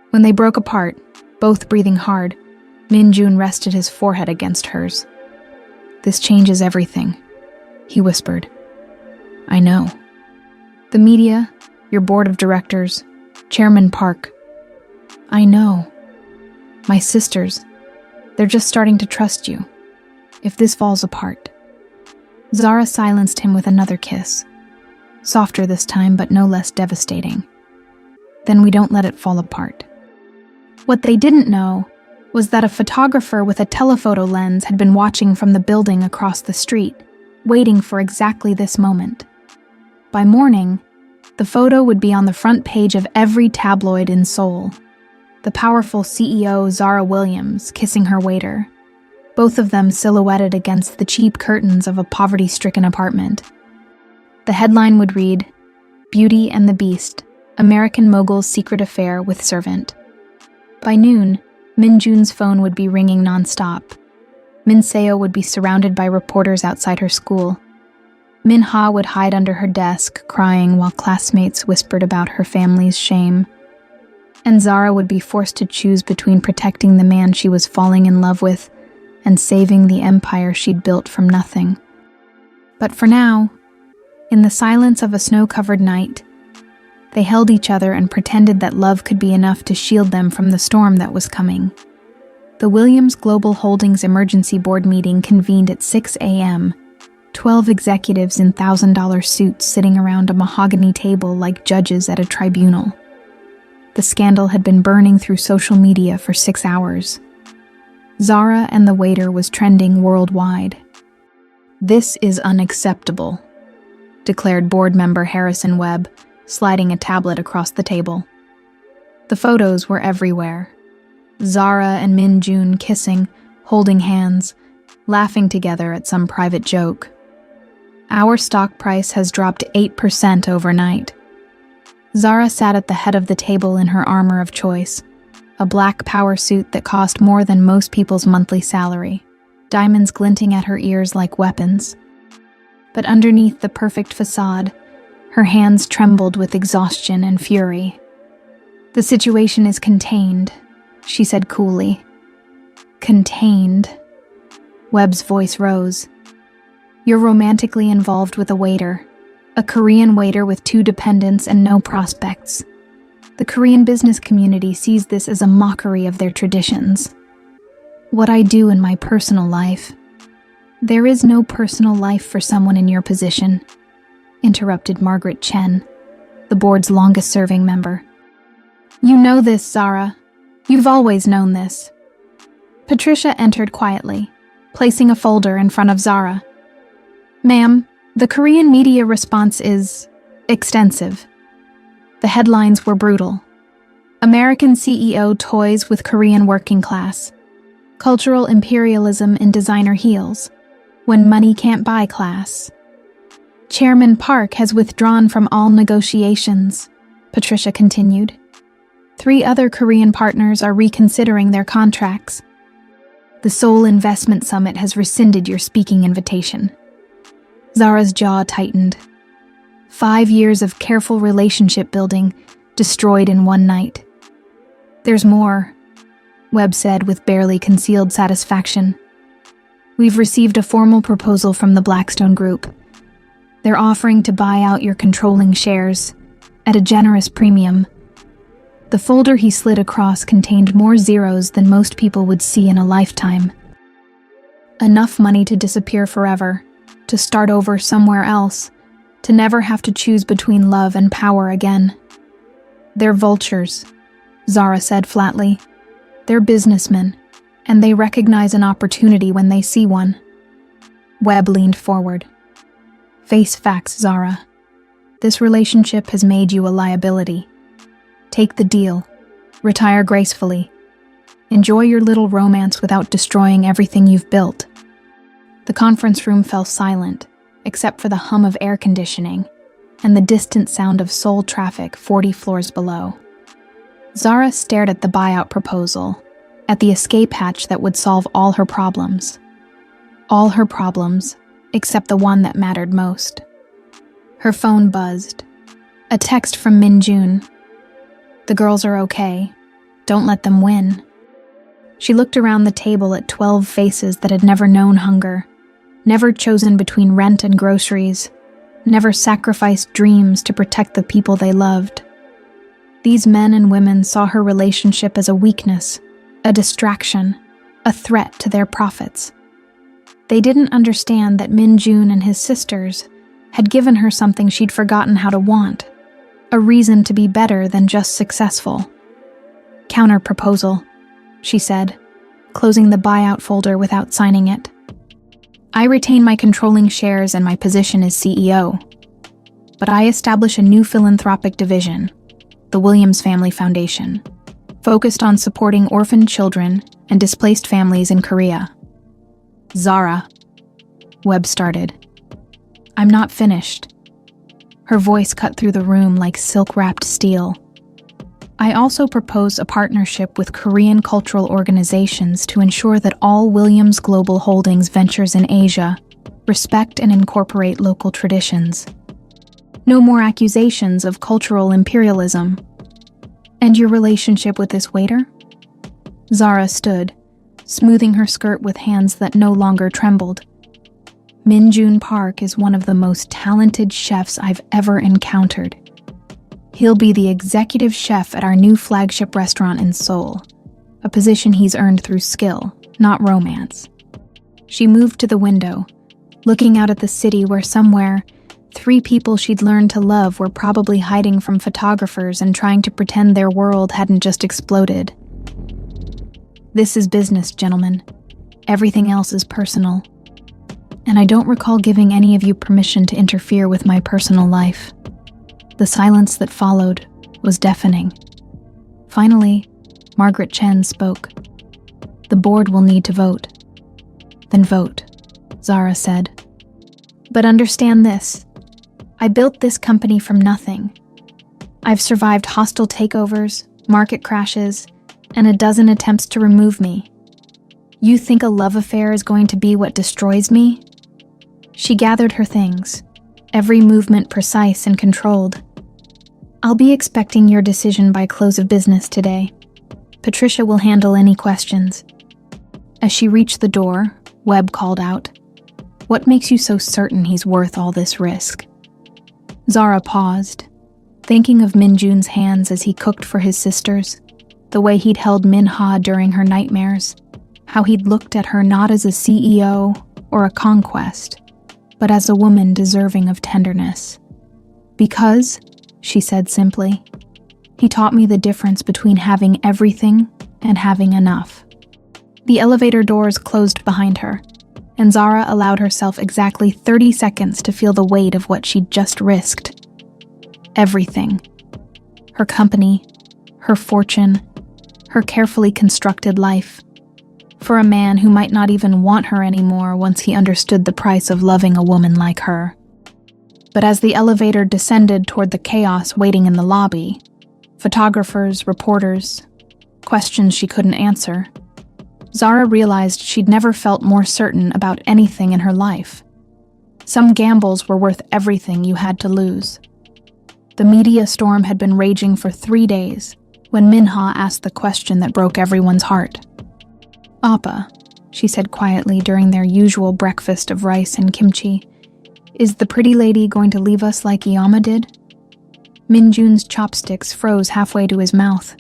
When they broke apart, both breathing hard, Min Jun rested his forehead against hers. "This changes everything," he whispered. "I know. The media, your board of directors, Chairman Park. I know. My sisters, they're just starting to trust you. If this falls apart." Zara silenced him with another kiss, softer this time but no less devastating. "Then we don't let it fall apart." What they didn't know was that a photographer with a telephoto lens had been watching from the building across the street, waiting for exactly this moment. By morning, the photo would be on the front page of every tabloid in Seoul. The powerful CEO Zara Williams kissing her waiter, both of them silhouetted against the cheap curtains of a poverty-stricken apartment. The headline would read, "Beauty and the Beast, American Mogul's Secret Affair with Servant." By noon, Min Jun's phone would be ringing nonstop. Min Seo would be surrounded by reporters outside her school. Min Ha would hide under her desk, crying while classmates whispered about her family's shame. And Zara would be forced to choose between protecting the man she was falling in love with and saving the empire she'd built from nothing. But for now, in the silence of a snow-covered night, they held each other and pretended that love could be enough to shield them from the storm that was coming. The Williams Global Holdings Emergency Board meeting convened at 6 a.m., 12 executives in $1,000 suits sitting around a mahogany table like judges at a tribunal. The scandal had been burning through social media for 6 hours. Zara and the waiter was trending worldwide. "This is unacceptable," declared board member Harrison Webb, sliding a tablet across the table. The photos were everywhere. Zara and Min June kissing, holding hands, laughing together at some private joke. "Our stock price has dropped 8% overnight." Zara sat at the head of the table in her armor of choice, a black power suit that cost more than most people's monthly salary, diamonds glinting at her ears like weapons. But underneath the perfect facade, her hands trembled with exhaustion and fury. "The situation is contained," she said coolly. "Contained." Webb's voice rose. "You're romantically involved with a waiter, a Korean waiter with 2 dependents and no prospects. The Korean business community sees this as a mockery of their traditions. What I do in my personal life—" "There is no personal life for someone in your position," interrupted Margaret Chen, the board's longest-serving member. "You know this, Zara. You've always known this." Patricia entered quietly, placing a folder in front of Zara. "Ma'am, the Korean media response is extensive." The headlines were brutal. "American CEO toys with Korean working class. Cultural imperialism in designer heels. When money can't buy class. Chairman Park has withdrawn from all negotiations," Patricia continued. 3 other Korean partners are reconsidering their contracts. The Seoul Investment Summit has rescinded your speaking invitation." Zara's jaw tightened. 5 years of careful relationship building destroyed in one night. "There's more," Webb said with barely concealed satisfaction. "We've received a formal proposal from the Blackstone Group. They're offering to buy out your controlling shares at a generous premium." The folder he slid across contained more zeros than most people would see in a lifetime. Enough money to disappear forever, to start over somewhere else, to never have to choose between love and power again. "They're vultures," Zara said flatly. "They're businessmen, and they recognize an opportunity when they see one." Webb leaned forward. "Face facts, Zara. This relationship has made you a liability. Take the deal. Retire gracefully. Enjoy your little romance without destroying everything you've built." The conference room fell silent, except for the hum of air conditioning and the distant sound of Seoul traffic 40 floors below. Zara stared at the buyout proposal, at the escape hatch that would solve all her problems. All her problems, except the one that mattered most. Her phone buzzed. A text from Min June. "The girls are okay. Don't let them win." She looked around the table at 12 faces that had never known hunger, never chosen between rent and groceries, never sacrificed dreams to protect the people they loved. These men and women saw her relationship as a weakness, a distraction, a threat to their profits. They didn't understand that Min June and his sisters had given her something she'd forgotten how to want, a reason to be better than just successful. "Counter-proposal," she said, closing the buyout folder without signing it. "I retain my controlling shares and my position as CEO, but I establish a new philanthropic division, the Williams Family Foundation, focused on supporting orphaned children and displaced families in Korea." "Zara," Webb started. "I'm not finished." Her voice cut through the room like silk-wrapped steel. "I also propose a partnership with Korean cultural organizations to ensure that all Williams Global Holdings ventures in Asia respect and incorporate local traditions. No more accusations of cultural imperialism." "And your relationship with this waiter?" Zara stood, smoothing her skirt with hands that no longer trembled. "Min June Park is one of the most talented chefs I've ever encountered. He'll be the executive chef at our new flagship restaurant in Seoul, a position he's earned through skill, not romance." She moved to the window, looking out at the city where somewhere, 3 people she'd learned to love were probably hiding from photographers and trying to pretend their world hadn't just exploded. This is business, gentlemen. Everything else is personal. And I don't recall giving any of you permission to interfere with my personal life. The silence that followed was deafening. Finally, Margaret Chen spoke. The board will need to vote. Then vote, Zara said. But understand this. I built this company from nothing. I've survived hostile takeovers, market crashes, and a dozen attempts to remove me. You think a love affair is going to be what destroys me? She gathered her things, every movement precise and controlled. I'll be expecting your decision by close of business today. Patricia will handle any questions. As she reached the door, Webb called out, "What makes you so certain he's worth all this risk?" Zara paused, thinking of Min-jun's hands as he cooked for his sisters, the way he'd held Min-ha during her nightmares, how he'd looked at her not as a CEO or a conquest, but as a woman deserving of tenderness. "Because," she said simply, "he taught me the difference between having everything and having enough." The elevator doors closed behind her, and Zara allowed herself exactly 30 seconds to feel the weight of what she'd just risked. Everything. Her company, her fortune, her carefully constructed life. For a man who might not even want her anymore once he understood the price of loving a woman like her. But as the elevator descended toward the chaos waiting in the lobby, photographers, reporters, questions she couldn't answer, Zara realized she'd never felt more certain about anything in her life. Some gambles were worth everything you had to lose. The media storm had been raging for 3 days when Min-ha asked the question that broke everyone's heart. "Appa," she said quietly during their usual breakfast of rice and kimchi, "is the pretty lady going to leave us like Iyama did?" Min-jun's chopsticks froze halfway to his mouth.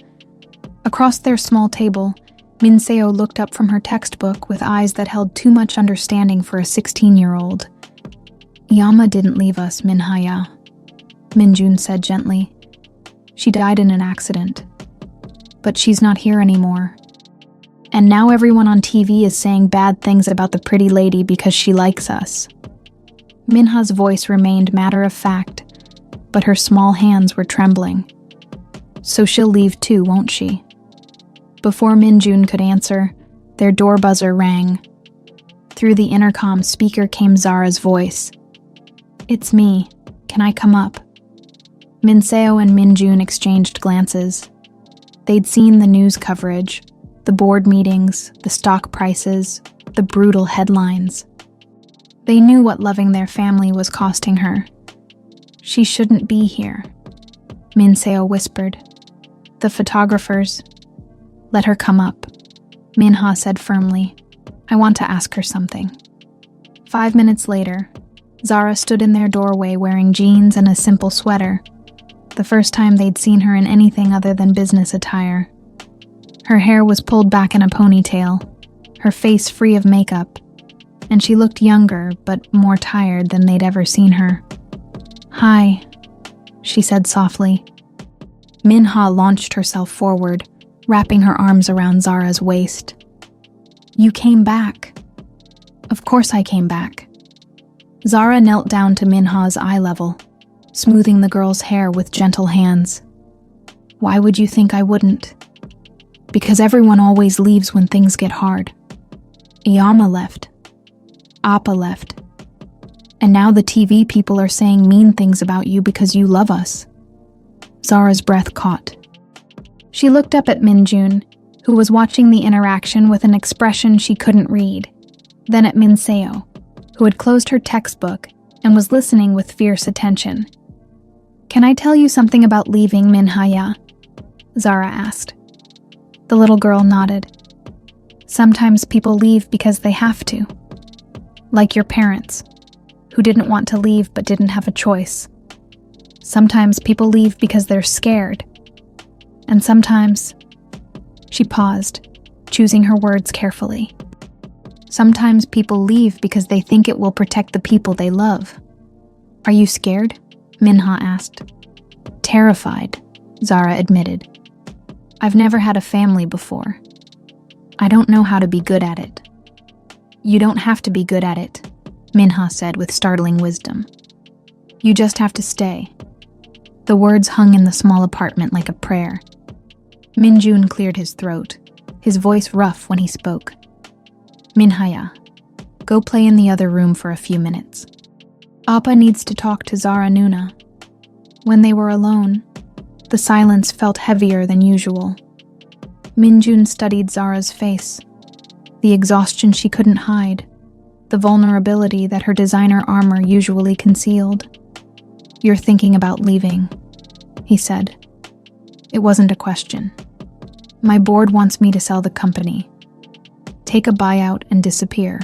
Across their small table, Min-seo looked up from her textbook with eyes that held too much understanding for a 16-year-old. "Iyama didn't leave us, Min-ha-ya," Min-jun said gently. "She died in an accident. But she's not here anymore. And now everyone on TV is saying bad things about the pretty lady because she likes us." Minha's voice remained matter-of-fact, but her small hands were trembling. "So she'll leave too, won't she?" Before Min-jun could answer, their door buzzer rang. Through the intercom speaker came Zara's voice. "It's me. Can I come up?" Min-seo and Min-jun exchanged glances. They'd seen the news coverage, the board meetings, the stock prices, the brutal headlines. They knew what loving their family was costing her. "She shouldn't be here," Min-seo whispered. "The photographers—" "Let her come up," Min-ha said firmly. "I want to ask her something." 5 minutes later, Zara stood in their doorway wearing jeans and a simple sweater, the first time they'd seen her in anything other than business attire. Her hair was pulled back in a ponytail, her face free of makeup, and she looked younger but more tired than they'd ever seen her. "Hi," she said softly. Min-ha launched herself forward, wrapping her arms around Zara's waist. "You came back." "Of course I came back." Zara knelt down to Min-ha's eye level, smoothing the girl's hair with gentle hands. "Why would you think I wouldn't?" "Because everyone always leaves when things get hard. Iyama left. Appa left. And now the TV people are saying mean things about you because you love us." Zara's breath caught. She looked up at Min-jun, who was watching the interaction with an expression she couldn't read, then at Min-seo, who had closed her textbook and was listening with fierce attention. "Can I tell you something about leaving, Min-ha-ya?" Zara asked. The little girl nodded. "Sometimes people leave because they have to. Like your parents, who didn't want to leave but didn't have a choice. Sometimes people leave because they're scared. And sometimes..." She paused, choosing her words carefully. Sometimes people leave because they think it will protect the people they love. Are you scared? Minha asked. Terrified, Zara admitted. I've never had a family before. I don't know how to be good at it. You don't have to be good at it, Minha said with startling wisdom. You just have to stay. The words hung in the small apartment like a prayer. Minjun cleared his throat, his voice rough when he spoke. Minhaya, go play in the other room for a few minutes. Appa needs to talk to Zara Nuna. When they were alone, the silence felt heavier than usual. Minjun studied Zara's face, the exhaustion she couldn't hide, the vulnerability that her designer armor usually concealed. You're thinking about leaving, he said. It wasn't a question. My board wants me to sell the company. Take a buyout and disappear.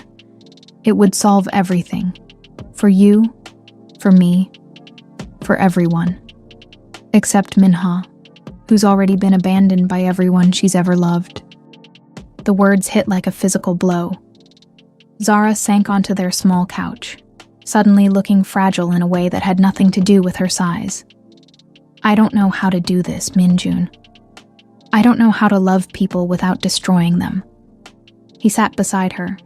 It would solve everything. For you, for me, for everyone. Except Minha, who's already been abandoned by everyone she's ever loved. The words hit like a physical blow. Zara sank onto their small couch, suddenly looking fragile in a way that had nothing to do with her size. I don't know how to do this, Minjun. I don't know how to love people without destroying them. He sat beside her,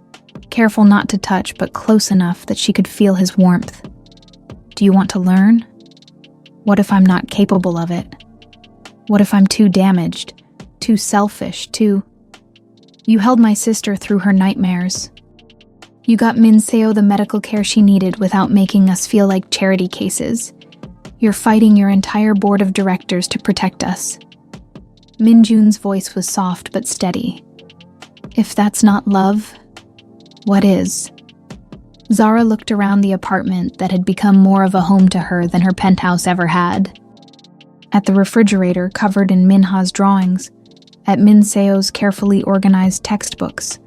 careful not to touch but close enough that she could feel his warmth. Do you want to learn? What if I'm not capable of it? What if I'm too damaged, too selfish, too... You held my sister through her nightmares. You got Minseo the medical care she needed without making us feel like charity cases. You're fighting your entire board of directors to protect us. Minjun's voice was soft but steady. If that's not love, what is? Zara looked around the apartment that had become more of a home to her than her penthouse ever had. At the refrigerator covered in Minha's drawings, at Minseo's carefully organized textbooks,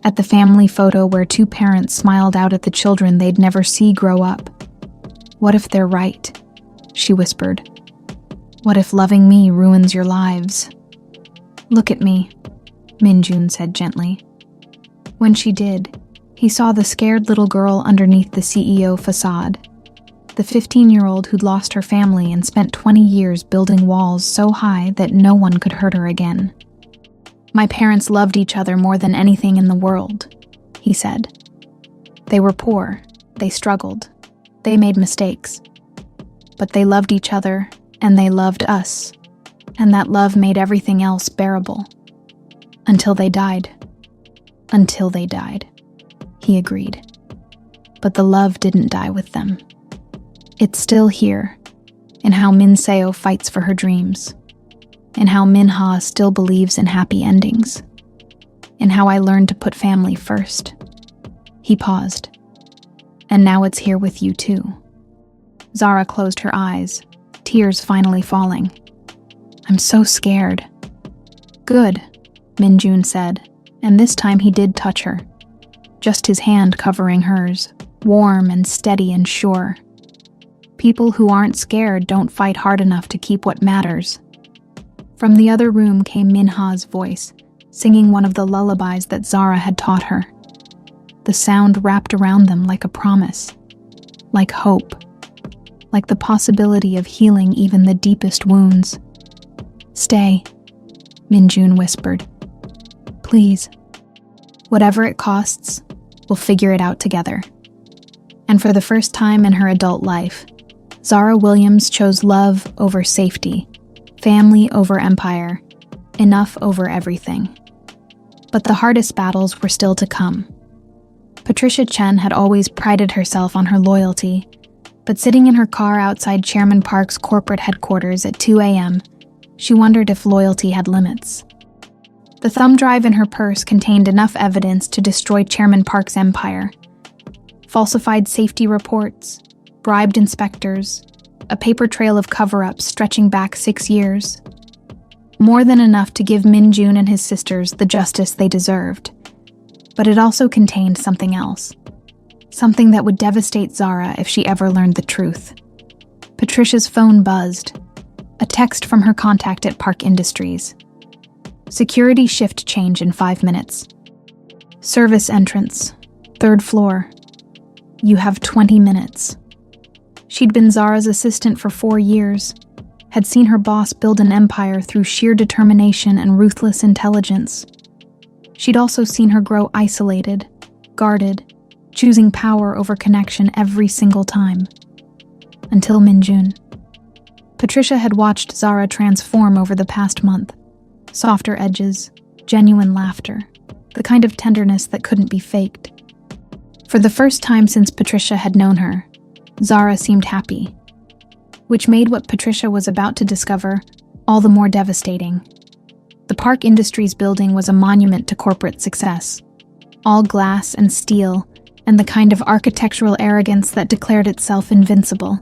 at the family photo where two parents smiled out at the children they'd never see grow up. What if they're right? She whispered. What if loving me ruins your lives? Look at me, Minjun said gently. When she did, he saw the scared little girl underneath the CEO facade, the 15-year-old who'd lost her family and spent 20 years building walls so high that no one could hurt her again. My parents loved each other more than anything in the world, he said. They were poor, they struggled, they made mistakes. But they loved each other, and they loved us, and that love made everything else bearable. Until they died. Until they died, he agreed. But the love didn't die with them. It's still here, in how Minseo fights for her dreams, in how Minha still believes in happy endings, in how I learned to put family first. He paused. And now it's here with you too. Zara closed her eyes, tears finally falling. I'm so scared. Good, Minjun said, and this time he did touch her. Just his hand covering hers, warm and steady and sure. People who aren't scared don't fight hard enough to keep what matters. From the other room came Minha's voice, singing one of the lullabies that Zara had taught her. The sound wrapped around them like a promise, like hope, like the possibility of healing even the deepest wounds. Stay, Minjun whispered. Please. Whatever it costs, we'll figure it out together. And for the first time in her adult life, Zara Williams chose love over safety, family over empire, enough over everything. But the hardest battles were still to come. Patricia Chen had always prided herself on her loyalty, but sitting in her car outside Chairman Park's corporate headquarters at 2 a.m., she wondered if loyalty had limits. The thumb drive in her purse contained enough evidence to destroy Chairman Park's empire. Falsified safety reports, bribed inspectors, a paper trail of cover-ups stretching back 6 years. More than enough to give Minjun and his sisters the justice they deserved. But it also contained something else. Something that would devastate Zara if she ever learned the truth. Patricia's phone buzzed. A text from her contact at Park Industries. Security shift change in 5 minutes. Service entrance, 3rd floor. You have 20 minutes. She'd been Zara's assistant for 4 years, had seen her boss build an empire through sheer determination and ruthless intelligence. She'd also seen her grow isolated, guarded, choosing power over connection every single time. Until Min-jun. Patricia had watched Zara transform over the past month. Softer edges, genuine laughter, the kind of tenderness that couldn't be faked. For the first time since Patricia had known her, Zara seemed happy, which made what Patricia was about to discover all the more devastating. The Park Industries building was a monument to corporate success, all glass and steel, and the kind of architectural arrogance that declared itself invincible.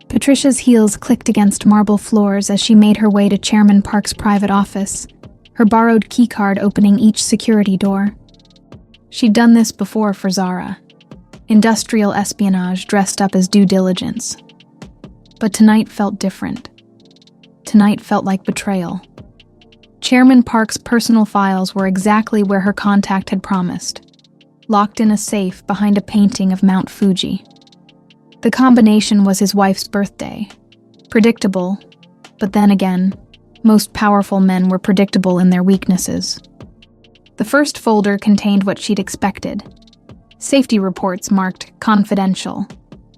Patricia's heels clicked against marble floors as she made her way to Chairman Park's private office, her borrowed keycard opening each security door. She'd done this before for Zara. Industrial espionage dressed up as due diligence. But tonight felt different. Tonight felt like betrayal. Chairman Park's personal files were exactly where her contact had promised, locked in a safe behind a painting of Mount Fuji. The combination was his wife's birthday. Predictable, but then again, most powerful men were predictable in their weaknesses. The first folder contained what she'd expected. Safety reports marked confidential,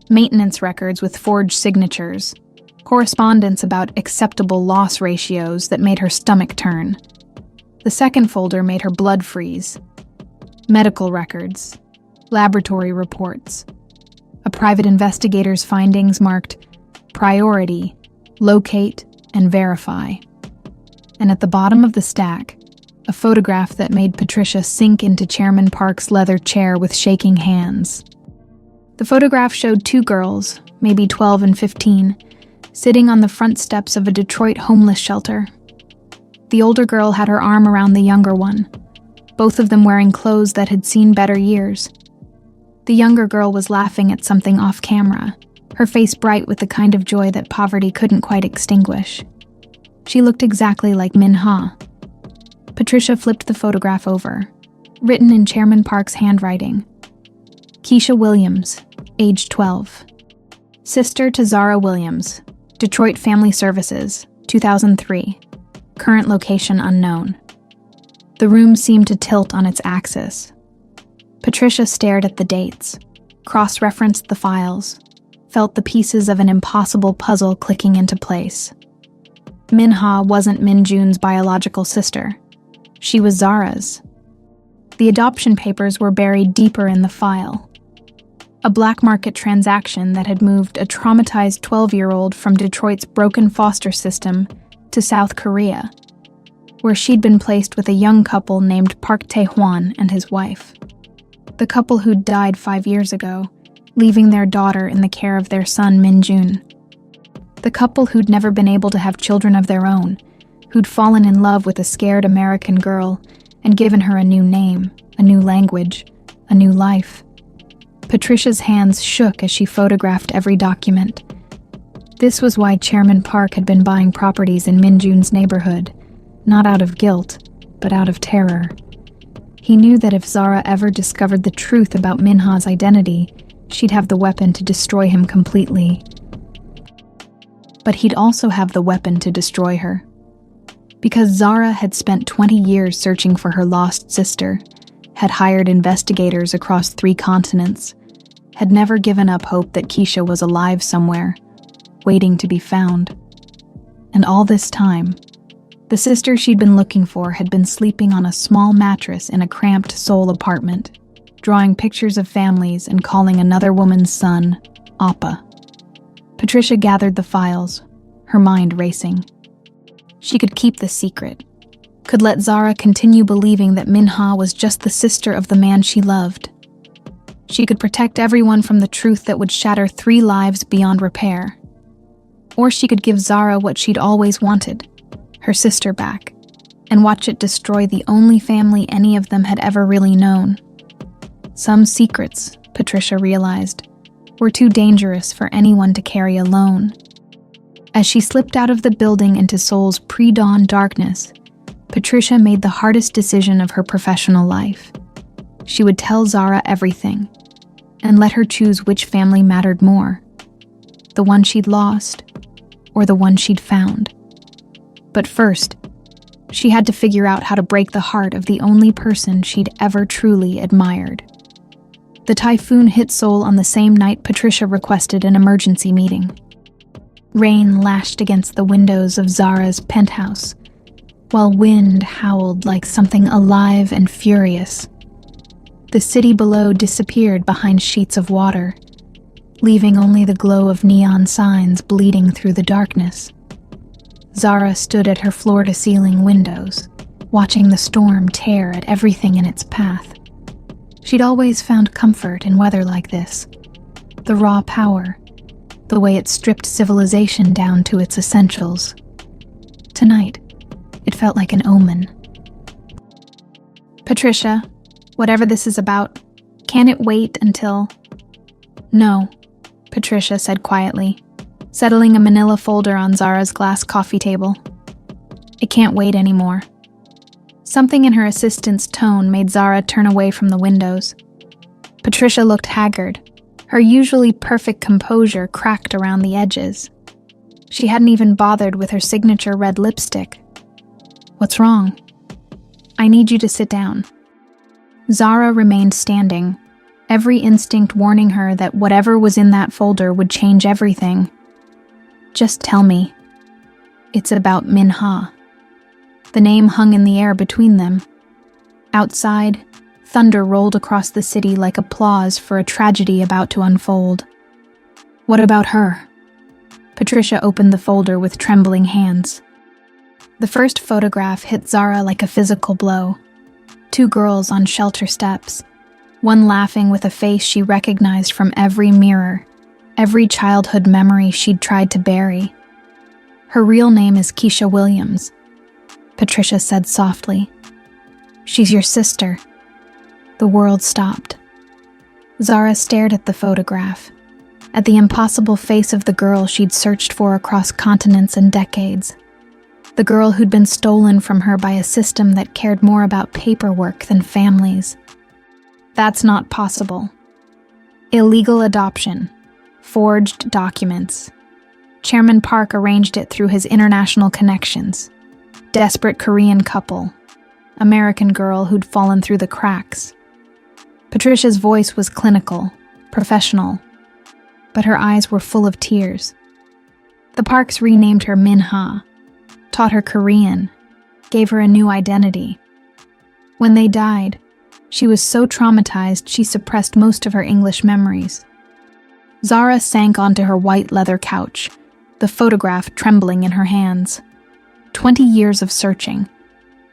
maintenance records with forged signatures, correspondence about acceptable loss ratios that made her stomach turn. The second folder made her blood freeze. Medical records, laboratory reports. A private investigator's findings marked priority, locate, and verify. And at the bottom of the stack, a photograph that made Patricia sink into Chairman Park's leather chair with shaking hands. The photograph showed 2 girls, maybe 12 and 15, sitting on the front steps of a Detroit homeless shelter. The older girl had her arm around the younger one, both of them wearing clothes that had seen better years. The younger girl was laughing at something off camera, her face bright with the kind of joy that poverty couldn't quite extinguish. She looked exactly like Min-ha. Patricia flipped the photograph over, written in Chairman Park's handwriting. Keisha Williams, age 12. Sister to Zara Williams, Detroit Family Services, 2003. Current location unknown. The room seemed to tilt on its axis. Patricia stared at the dates, cross-referenced the files, felt the pieces of an impossible puzzle clicking into place. Min-ha wasn't Min-jun's biological sister. She was Zara's. The adoption papers were buried deeper in the file. A black market transaction that had moved a traumatized 12-year-old from Detroit's broken foster system to South Korea, where she'd been placed with a young couple named Park Tae-hwan and his wife. The couple who'd died 5 years ago, leaving their daughter in the care of their son Min-jun. The couple who'd never been able to have children of their own, who'd fallen in love with a scared American girl and given her a new name, a new language, a new life. Patricia's hands shook as she photographed every document. This was why Chairman Park had been buying properties in Min-jun's neighborhood, not out of guilt, but out of terror. He knew that if Zara ever discovered the truth about Min-ha's identity, she'd have the weapon to destroy him completely. But he'd also have the weapon to destroy her. Because Zara had spent 20 years searching for her lost sister, had hired investigators across 3 continents, had never given up hope that Keisha was alive somewhere, waiting to be found. And all this time, the sister she'd been looking for had been sleeping on a small mattress in a cramped Seoul apartment, drawing pictures of families and calling another woman's son Appa. Patricia gathered the files, her mind racing. She could keep the secret, could let Zara continue believing that Min-ha was just the sister of the man she loved. She could protect everyone from the truth that would shatter 3 lives beyond repair. Or she could give Zara what she'd always wanted, her sister back, and watch it destroy the only family any of them had ever really known. Some secrets, Patricia realized, were too dangerous for anyone to carry alone. As she slipped out of the building into Seoul's pre-dawn darkness, Patricia made the hardest decision of her professional life. She would tell Zara everything and let her choose which family mattered more, the one she'd lost or the one she'd found. But first, she had to figure out how to break the heart of the only person she'd ever truly admired. The typhoon hit Seoul on the same night Patricia requested an emergency meeting. Rain lashed against the windows of Zara's penthouse, while wind howled like something alive and furious. The city below disappeared behind sheets of water, leaving only the glow of neon signs bleeding through the darkness. Zara stood at her floor-to-ceiling windows, watching the storm tear at everything in its path. She'd always found comfort in weather like this, the raw power, the way it stripped civilization down to its essentials. Tonight, it felt like an omen. "Patricia, whatever this is about, can it wait until—" "No," Patricia said quietly, settling a manila folder on Zara's glass coffee table. "It can't wait anymore." Something in her assistant's tone made Zara turn away from the windows. Patricia looked haggard, her usually perfect composure cracked around the edges. She hadn't even bothered with her signature red lipstick. "What's wrong?" "I need you to sit down." Zara remained standing, every instinct warning her that whatever was in that folder would change everything. "Just tell me." "It's about Min-ha." The name hung in the air between them. Outside, thunder rolled across the city like applause for a tragedy about to unfold. "What about her?" Patricia opened the folder with trembling hands. The first photograph hit Zara like a physical blow. 2 girls on shelter steps, one laughing with a face she recognized from every mirror, every childhood memory she'd tried to bury. "Her real name is Keisha Williams," Patricia said softly. "She's your sister." The world stopped. Zara stared at the photograph, at the impossible face of the girl she'd searched for across continents and decades. The girl who'd been stolen from her by a system that cared more about paperwork than families. That's not possible. Illegal adoption. Forged documents. Chairman Park arranged it through his international connections. Desperate Korean couple. American girl who'd fallen through the cracks. Patricia's voice was clinical, professional, but her eyes were full of tears. The Parks renamed her Min-ha, taught her Korean, gave her a new identity. When they died, she was so traumatized she suppressed most of her English memories. Zara sank onto her white leather couch, the photograph trembling in her hands. 20 years of searching,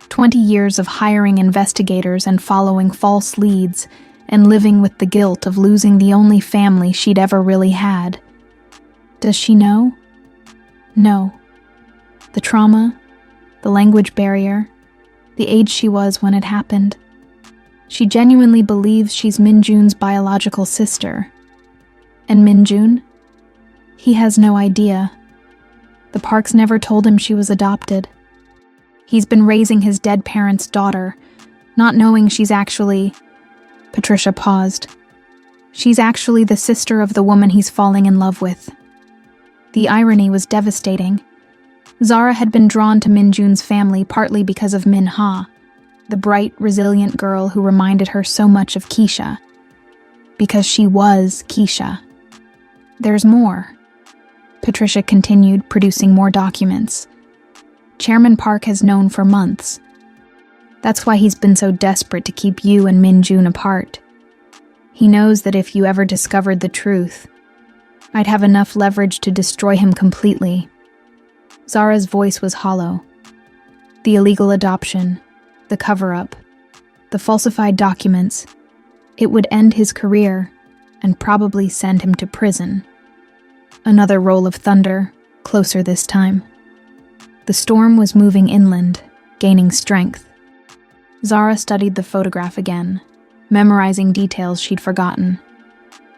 20 years of hiring investigators and following false leads, and living with the guilt of losing the only family she'd ever really had. Does she know? No. The trauma, the language barrier, the age she was when it happened. She genuinely believes she's Min-jun's biological sister. And Min-jun? He has no idea. The Parks never told him she was adopted. He's been raising his dead parents' daughter, not knowing she's actually... Patricia paused. She's actually the sister of the woman he's falling in love with. The irony was devastating. Zara had been drawn to Min-jun's family partly because of Min-ha, the bright, resilient girl who reminded her so much of Keisha. Because she was Keisha. There's more. Patricia continued, producing more documents. Chairman Park has known for months. That's why he's been so desperate to keep you and Min-jun apart. He knows that if you ever discovered the truth, I'd have enough leverage to destroy him completely. Zara's voice was hollow. The illegal adoption, the cover-up, the falsified documents, it would end his career and probably send him to prison. Another roll of thunder, closer this time. The storm was moving inland, gaining strength. Zara studied the photograph again, memorizing details she'd forgotten.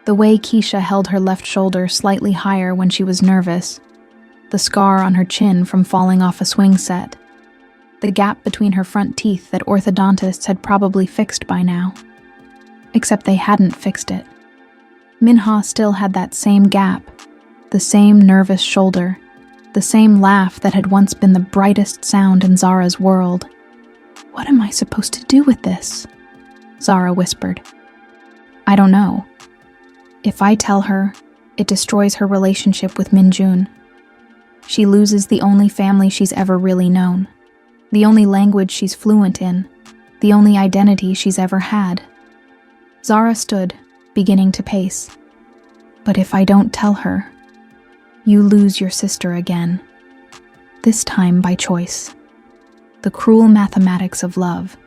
The way Keisha held her left shoulder slightly higher when she was nervous, the scar on her chin from falling off a swing set, the gap between her front teeth that orthodontists had probably fixed by now. except they hadn't fixed it. Minha still had that same gap, the same nervous shoulder, the same laugh that had once been the brightest sound in Zara's world. "What am I supposed to do with this?" Zara whispered. "I don't know. If I tell her, it destroys her relationship with Minjun. She loses the only family she's ever really known, the only language she's fluent in, the only identity she's ever had." Zara stood, beginning to pace. "But if I don't tell her, you lose your sister again. This time by choice. The cruel mathematics of love.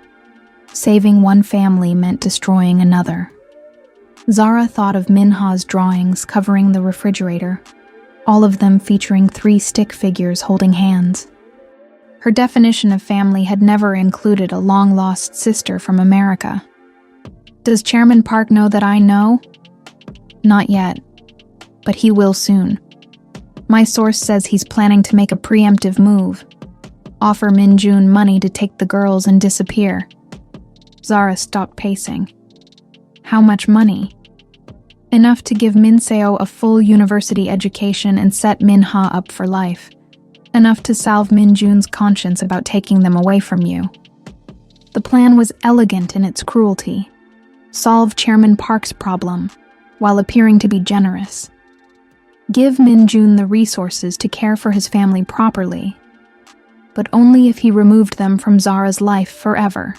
Saving one family meant destroying another." Zara thought of Minha's drawings covering the refrigerator, all of them featuring 3 stick figures holding hands. Her definition of family had never included a long-lost sister from America. "Does Chairman Park know that I know?" "Not yet, but he will soon. My source says he's planning to make a preemptive move. Offer Minjun money to take the girls and disappear." Zara stopped pacing. "How much money?" "Enough to give Minseo a full university education and set Minha up for life. Enough to salve Minjun's conscience about taking them away from you." The plan was elegant in its cruelty. Solve Chairman Park's problem, while appearing to be generous. Give Minjun the resources to care for his family properly, but only if he removed them from Zara's life forever.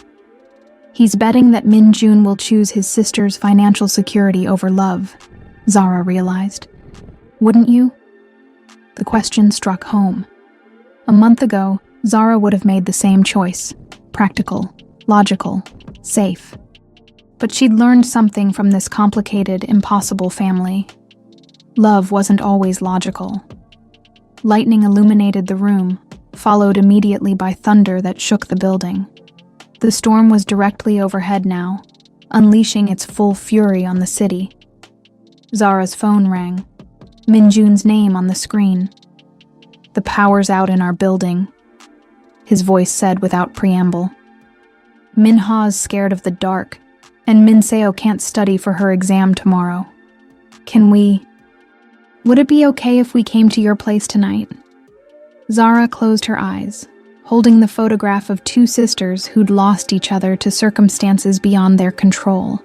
He's betting that Minjun will choose his sister's financial security over love, Zara realized. Wouldn't you? The question struck home. A month ago, Zara would have made the same choice. Practical, logical, safe. But she'd learned something from this complicated, impossible family. Love wasn't always logical. Lightning illuminated the room, followed immediately by thunder that shook the building. The storm was directly overhead now, unleashing its full fury on the city. Zara's phone rang, Minjun's name on the screen. "The power's out in our building," his voice said without preamble. "Minha's scared of the dark, and Minseo can't study for her exam tomorrow. Would it be okay if we came to your place tonight?" Zara closed her eyes, holding the photograph of 2 sisters who'd lost each other to circumstances beyond their control.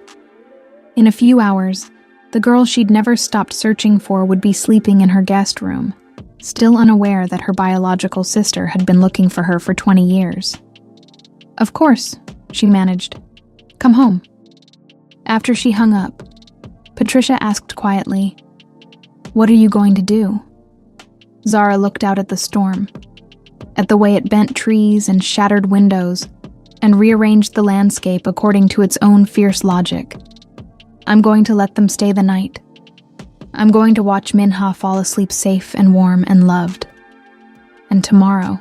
In a few hours, the girl she'd never stopped searching for would be sleeping in her guest room, still unaware that her biological sister had been looking for her for 20 years. "Of course," she managed. "Come home." After she hung up, Patricia asked quietly, "What are you going to do?" Zara looked out at the storm, at the way it bent trees and shattered windows, and rearranged the landscape according to its own fierce logic. "I'm going to let them stay the night. I'm going to watch Minha fall asleep safe and warm and loved. And tomorrow..."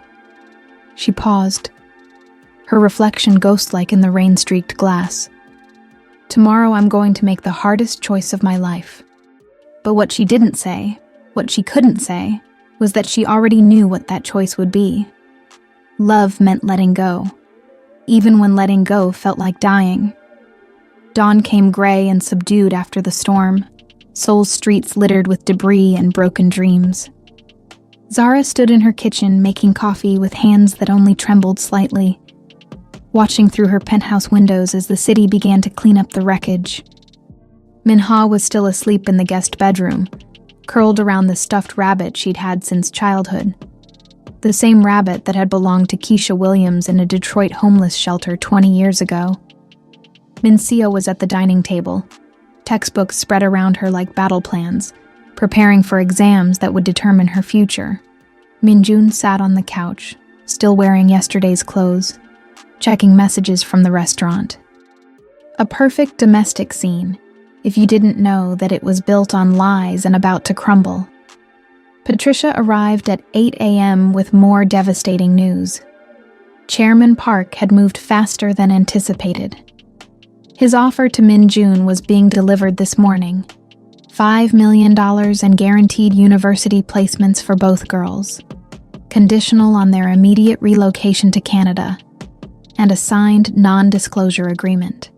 She paused, her reflection ghost-like in the rain-streaked glass. "Tomorrow I'm going to make the hardest choice of my life." But what she didn't say, what she couldn't say, was that she already knew what that choice would be. Love meant letting go, even when letting go felt like dying. Dawn came gray and subdued after the storm, Seoul's streets littered with debris and broken dreams. Zara stood in her kitchen making coffee with hands that only trembled slightly, watching through her penthouse windows as the city began to clean up the wreckage. Minha was still asleep in the guest bedroom, curled around the stuffed rabbit she'd had since childhood. The same rabbit that had belonged to Keisha Williams in a Detroit homeless shelter 20 years ago. Minseo was at the dining table, textbooks spread around her like battle plans, preparing for exams that would determine her future. Minjun sat on the couch, still wearing yesterday's clothes, checking messages from the restaurant. A perfect domestic scene, if you didn't know that it was built on lies and about to crumble. Patricia arrived at 8 a.m. with more devastating news. Chairman Park had moved faster than anticipated. His offer to Minjun was being delivered this morning. $5 million and guaranteed university placements for both girls, conditional on their immediate relocation to Canada, and a signed non-disclosure agreement.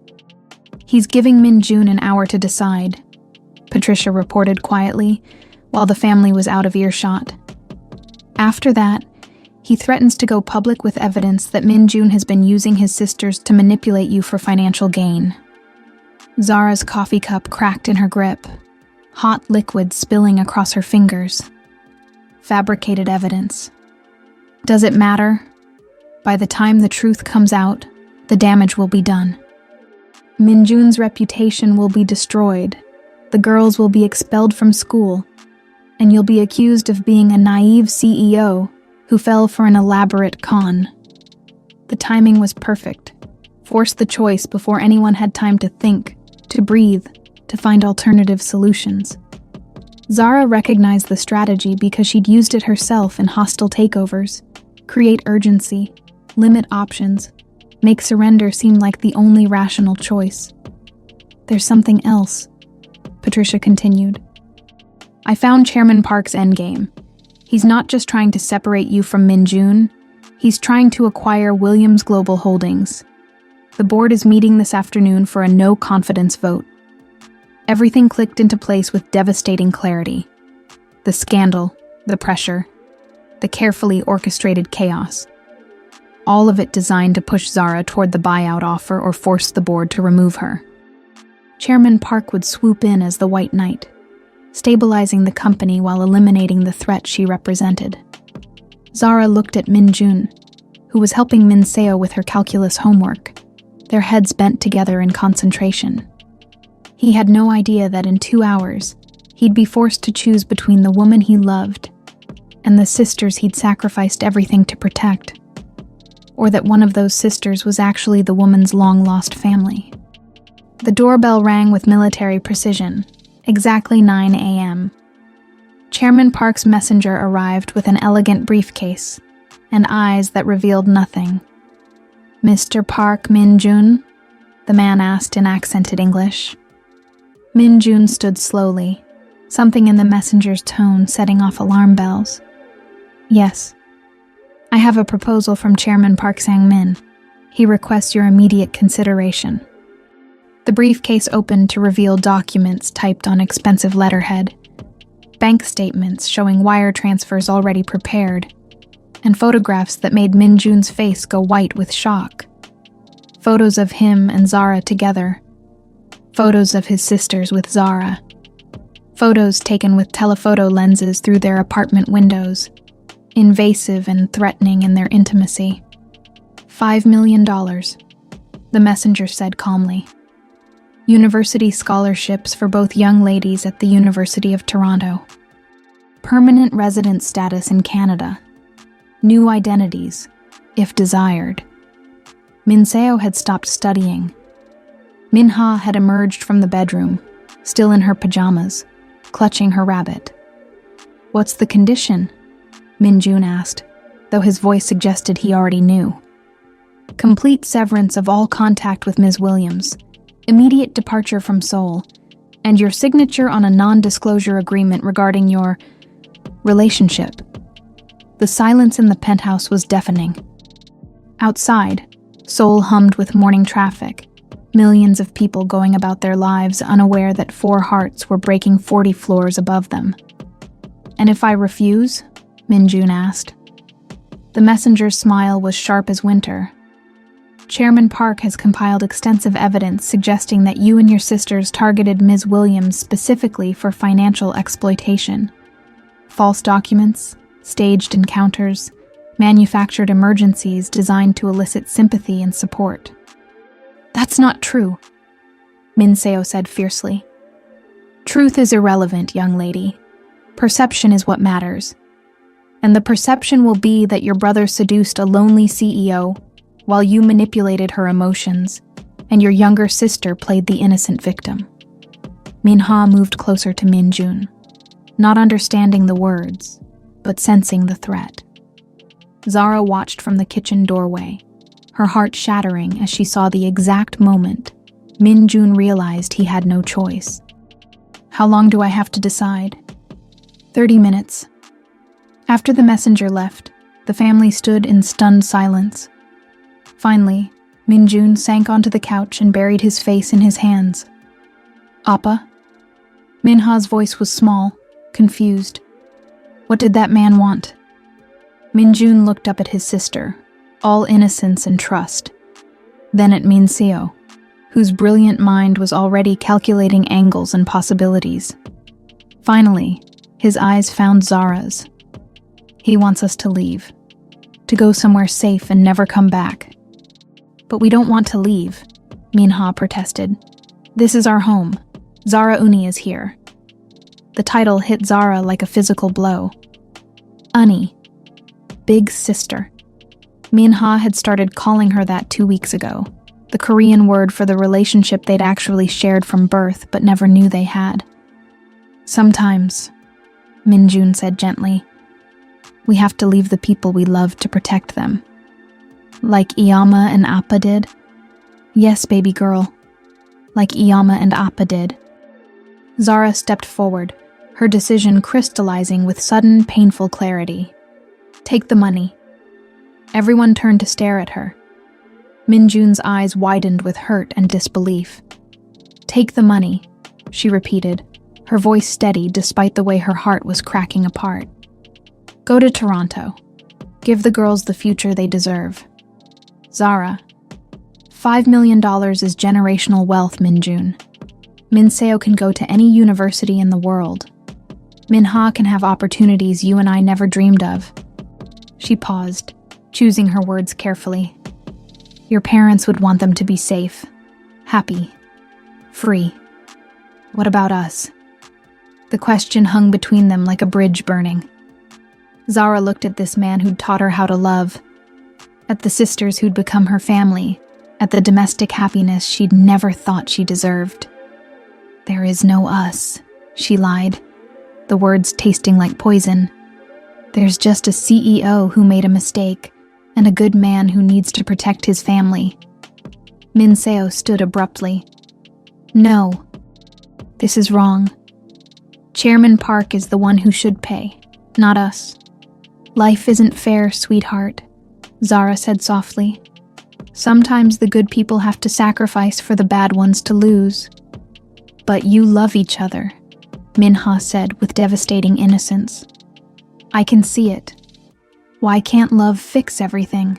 He's giving Min Jun an hour to decide, Patricia reported quietly, while the family was out of earshot. After that, he threatens to go public with evidence that Min Jun has been using his sisters to manipulate you for financial gain. Zara's coffee cup cracked in her grip, hot liquid spilling across her fingers. Fabricated evidence. Does it matter? By the time the truth comes out, the damage will be done. Min Jun's reputation will be destroyed, the girls will be expelled from school, and you'll be accused of being a naive CEO who fell for an elaborate con. The timing was perfect. Forced the choice before anyone had time to think, to breathe, to find alternative solutions. Zara recognized the strategy because she'd used it herself in hostile takeovers. Create urgency, limit options, make surrender seem like the only rational choice. There's something else, Patricia continued. I found Chairman Park's endgame. He's not just trying to separate you from Min Jun, he's trying to acquire Williams Global Holdings. The board is meeting this afternoon for a no-confidence vote. Everything clicked into place with devastating clarity. The scandal, the pressure, the carefully orchestrated chaos. All of it designed to push Zara toward the buyout offer or force the board to remove her. Chairman Park would swoop in as the White Knight, stabilizing the company while eliminating the threat she represented. Zara looked at Min Jun, who was helping Min Seo with her calculus homework, their heads bent together in concentration. He had no idea that in 2 hours, he'd be forced to choose between the woman he loved and the sisters he'd sacrificed everything to protect, or that one of those sisters was actually the woman's long-lost family. The doorbell rang with military precision, exactly 9 a.m. Chairman Park's messenger arrived with an elegant briefcase and eyes that revealed nothing. Mr. Park Min Jun? The man asked in accented English. Min Jun stood slowly, something in the messenger's tone setting off alarm bells. Yes. I have a proposal from Chairman Park Sang-min. He requests your immediate consideration. The briefcase opened to reveal documents typed on expensive letterhead, bank statements showing wire transfers already prepared, and photographs that made Min Jun's face go white with shock. Photos of him and Zara together. Photos of his sisters with Zara. Photos taken with telephoto lenses through their apartment windows, invasive and threatening in their intimacy. $5 million, the messenger said calmly. University scholarships for both young ladies at the University of Toronto. Permanent resident status in Canada. New identities, if desired. Min Seo had stopped studying. Min Ha had emerged from the bedroom, still in her pajamas, clutching her rabbit. What's the condition? Min Jun asked, though his voice suggested he already knew. Complete severance of all contact with Ms. Williams, immediate departure from Seoul, and your signature on a non-disclosure agreement regarding your relationship. The silence in the penthouse was deafening. Outside, Seoul hummed with morning traffic, millions of people going about their lives unaware that 4 hearts were breaking 40 floors above them. And if I refuse? Min Jun asked. The messenger's smile was sharp as winter. Chairman Park has compiled extensive evidence suggesting that you and your sisters targeted Ms. Williams specifically for financial exploitation. False documents, staged encounters, manufactured emergencies designed to elicit sympathy and support. That's not true, Min Seo said fiercely. Truth is irrelevant, young lady. Perception is what matters. And the perception will be that your brother seduced a lonely CEO while you manipulated her emotions, and your younger sister played the innocent victim. Min Ha moved closer to Min Jun, not understanding the words, but sensing the threat. Zara watched from the kitchen doorway, her heart shattering as she saw the exact moment Min Jun realized he had no choice. How long do I have to decide? 30 minutes. After the messenger left, the family stood in stunned silence. Finally, Min-jun sank onto the couch and buried his face in his hands. "Appa?" Min-ha's voice was small, confused. What did that man want? Min-jun looked up at his sister, all innocence and trust. Then at Min-seo, whose brilliant mind was already calculating angles and possibilities. Finally, his eyes found Zara's. "He wants us to leave. To go somewhere safe and never come back." "But we don't want to leave," Min-ha protested. "This is our home. Zara Uni is here." The title hit Zara like a physical blow. Uni. Big sister. Min-ha had started calling her that 2 weeks ago, the Korean word for the relationship they'd actually shared from birth but never knew they had. "Sometimes," Min-jun said gently, "we have to leave the people we love to protect them. Like Iyama and Appa did." "Yes, baby girl. Like Iyama and Appa did." Zara stepped forward, her decision crystallizing with sudden, painful clarity. "Take the money." Everyone turned to stare at her. Min-jun's eyes widened with hurt and disbelief. "Take the money," she repeated, her voice steady despite the way her heart was cracking apart. "Go to Toronto. Give the girls the future they deserve." "Zara, $5 million is generational wealth, Min-jun. Min-seo can go to any university in the world. Min-ha can have opportunities you and I never dreamed of." She paused, choosing her words carefully. "Your parents would want them to be safe, happy, free. What about us?" The question hung between them like a bridge burning. Zara looked at this man who'd taught her how to love, at the sisters who'd become her family, at the domestic happiness she'd never thought she deserved. "There is no us," she lied, the words tasting like poison. "There's just a CEO who made a mistake, and a good man who needs to protect his family." Min-seo stood abruptly. "No, this is wrong. Chairman Park is the one who should pay, not us." "Life isn't fair, sweetheart," Zara said softly. "Sometimes the good people have to sacrifice for the bad ones to lose." "But you love each other," Min-ha said with devastating innocence. "I can see it. Why can't love fix everything?"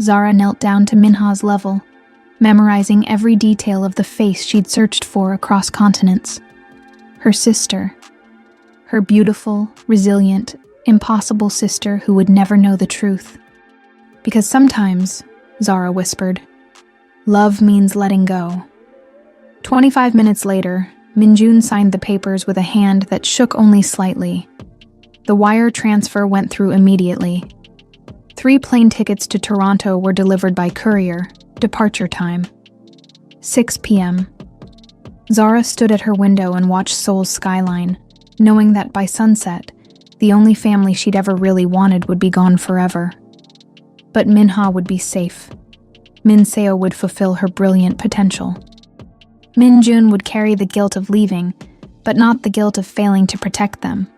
Zara knelt down to Min-ha's level, memorizing every detail of the face she'd searched for across continents. Her sister. Her beautiful, resilient, impossible sister who would never know the truth. "Because sometimes," Zara whispered, "love means letting go." 25 minutes later, Min-jun signed the papers with a hand that shook only slightly. The wire transfer went through immediately. 3 plane tickets to Toronto were delivered by courier, departure time. 6 p.m. Zara stood at her window and watched Seoul's skyline, knowing that by sunset, the only family she'd ever really wanted would be gone forever. But Min-ha would be safe. Min-seo would fulfill her brilliant potential. Min-jun would carry the guilt of leaving, but not the guilt of failing to protect them.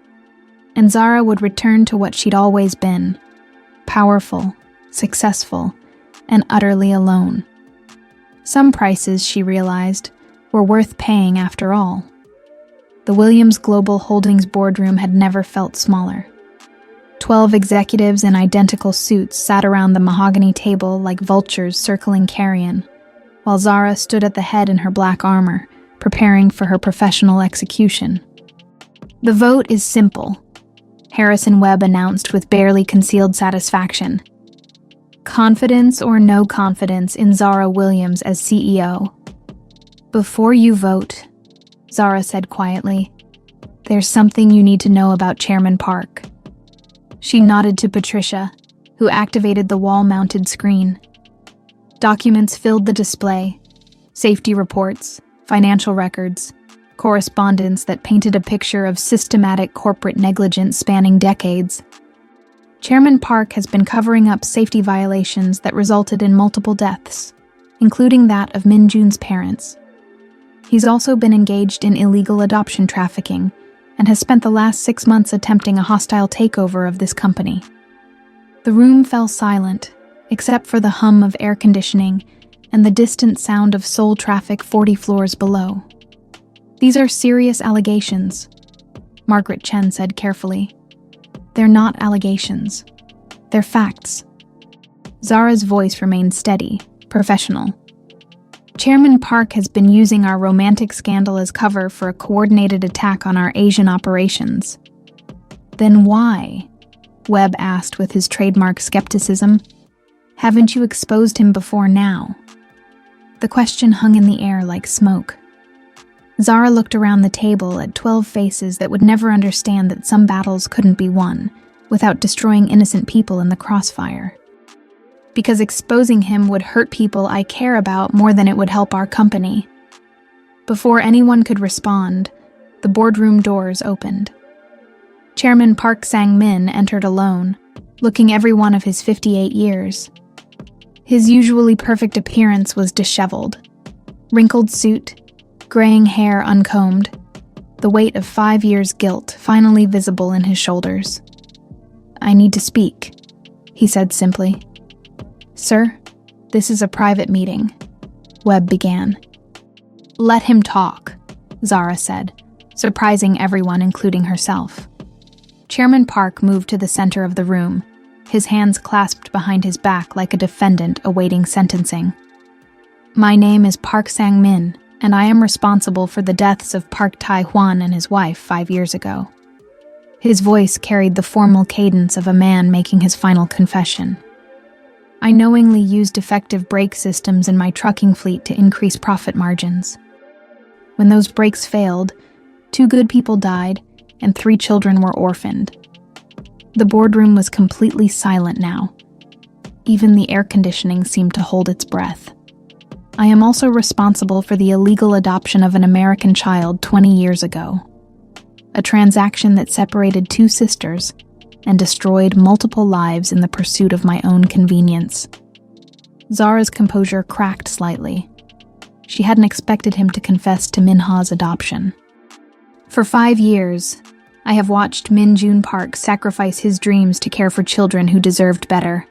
And Zara would return to what she'd always been, powerful, successful, and utterly alone. Some prices, she realized, were worth paying after all. The Williams Global Holdings boardroom had never felt smaller. 12 executives in identical suits sat around the mahogany table like vultures circling carrion, while Zara stood at the head in her black armor, preparing for her professional execution. "The vote is simple," Harrison Webb announced with barely concealed satisfaction. "Confidence or no confidence in Zara Williams as CEO." "Before you vote," Zara said quietly, "there's something you need to know about Chairman Park." She nodded to Patricia, who activated the wall-mounted screen. Documents filled the display, safety reports, financial records, correspondence that painted a picture of systematic corporate negligence spanning decades. Chairman Park has been covering up safety violations that resulted in multiple deaths, including that of Min-jun's parents. He's also been engaged in illegal adoption trafficking and has spent the last 6 months attempting a hostile takeover of this company. The room fell silent, except for the hum of air conditioning and the distant sound of soul traffic 40 floors below. "These are serious allegations," Margaret Chen said carefully. "They're not allegations. They're facts." Zara's voice remained steady, professional. "Chairman Park has been using our romantic scandal as cover for a coordinated attack on our Asian operations." "Then why?" Webb asked with his trademark skepticism. "Haven't you exposed him before now?" The question hung in the air like smoke. Zara looked around the table at 12 faces that would never understand that some battles couldn't be won without destroying innocent people in the crossfire. "Because exposing him would hurt people I care about more than it would help our company." Before anyone could respond, the boardroom doors opened. Chairman Park Sang-min entered alone, looking every one of his 58 years. His usually perfect appearance was disheveled. Wrinkled suit, graying hair uncombed, the weight of 5 years' guilt finally visible in his shoulders. "I need to speak," he said simply. "Sir, this is a private meeting," Webb began. "Let him talk," Zara said, surprising everyone, including herself. Chairman Park moved to the center of the room, his hands clasped behind his back like a defendant awaiting sentencing. "My name is Park Sang-min, and I am responsible for the deaths of Park Tai-hwan and his wife 5 years ago." His voice carried the formal cadence of a man making his final confession. "I knowingly used defective brake systems in my trucking fleet to increase profit margins. When those brakes failed, 2 good people died and 3 children were orphaned." The boardroom was completely silent now. Even the air conditioning seemed to hold its breath. "I am also responsible for the illegal adoption of an American child 20 years ago. A transaction that separated 2 sisters and destroyed multiple lives in the pursuit of my own convenience." Zara's composure cracked slightly. She hadn't expected him to confess to Min-ha's adoption. "For 5 years, I have watched Min-jun Park sacrifice his dreams to care for children who deserved better.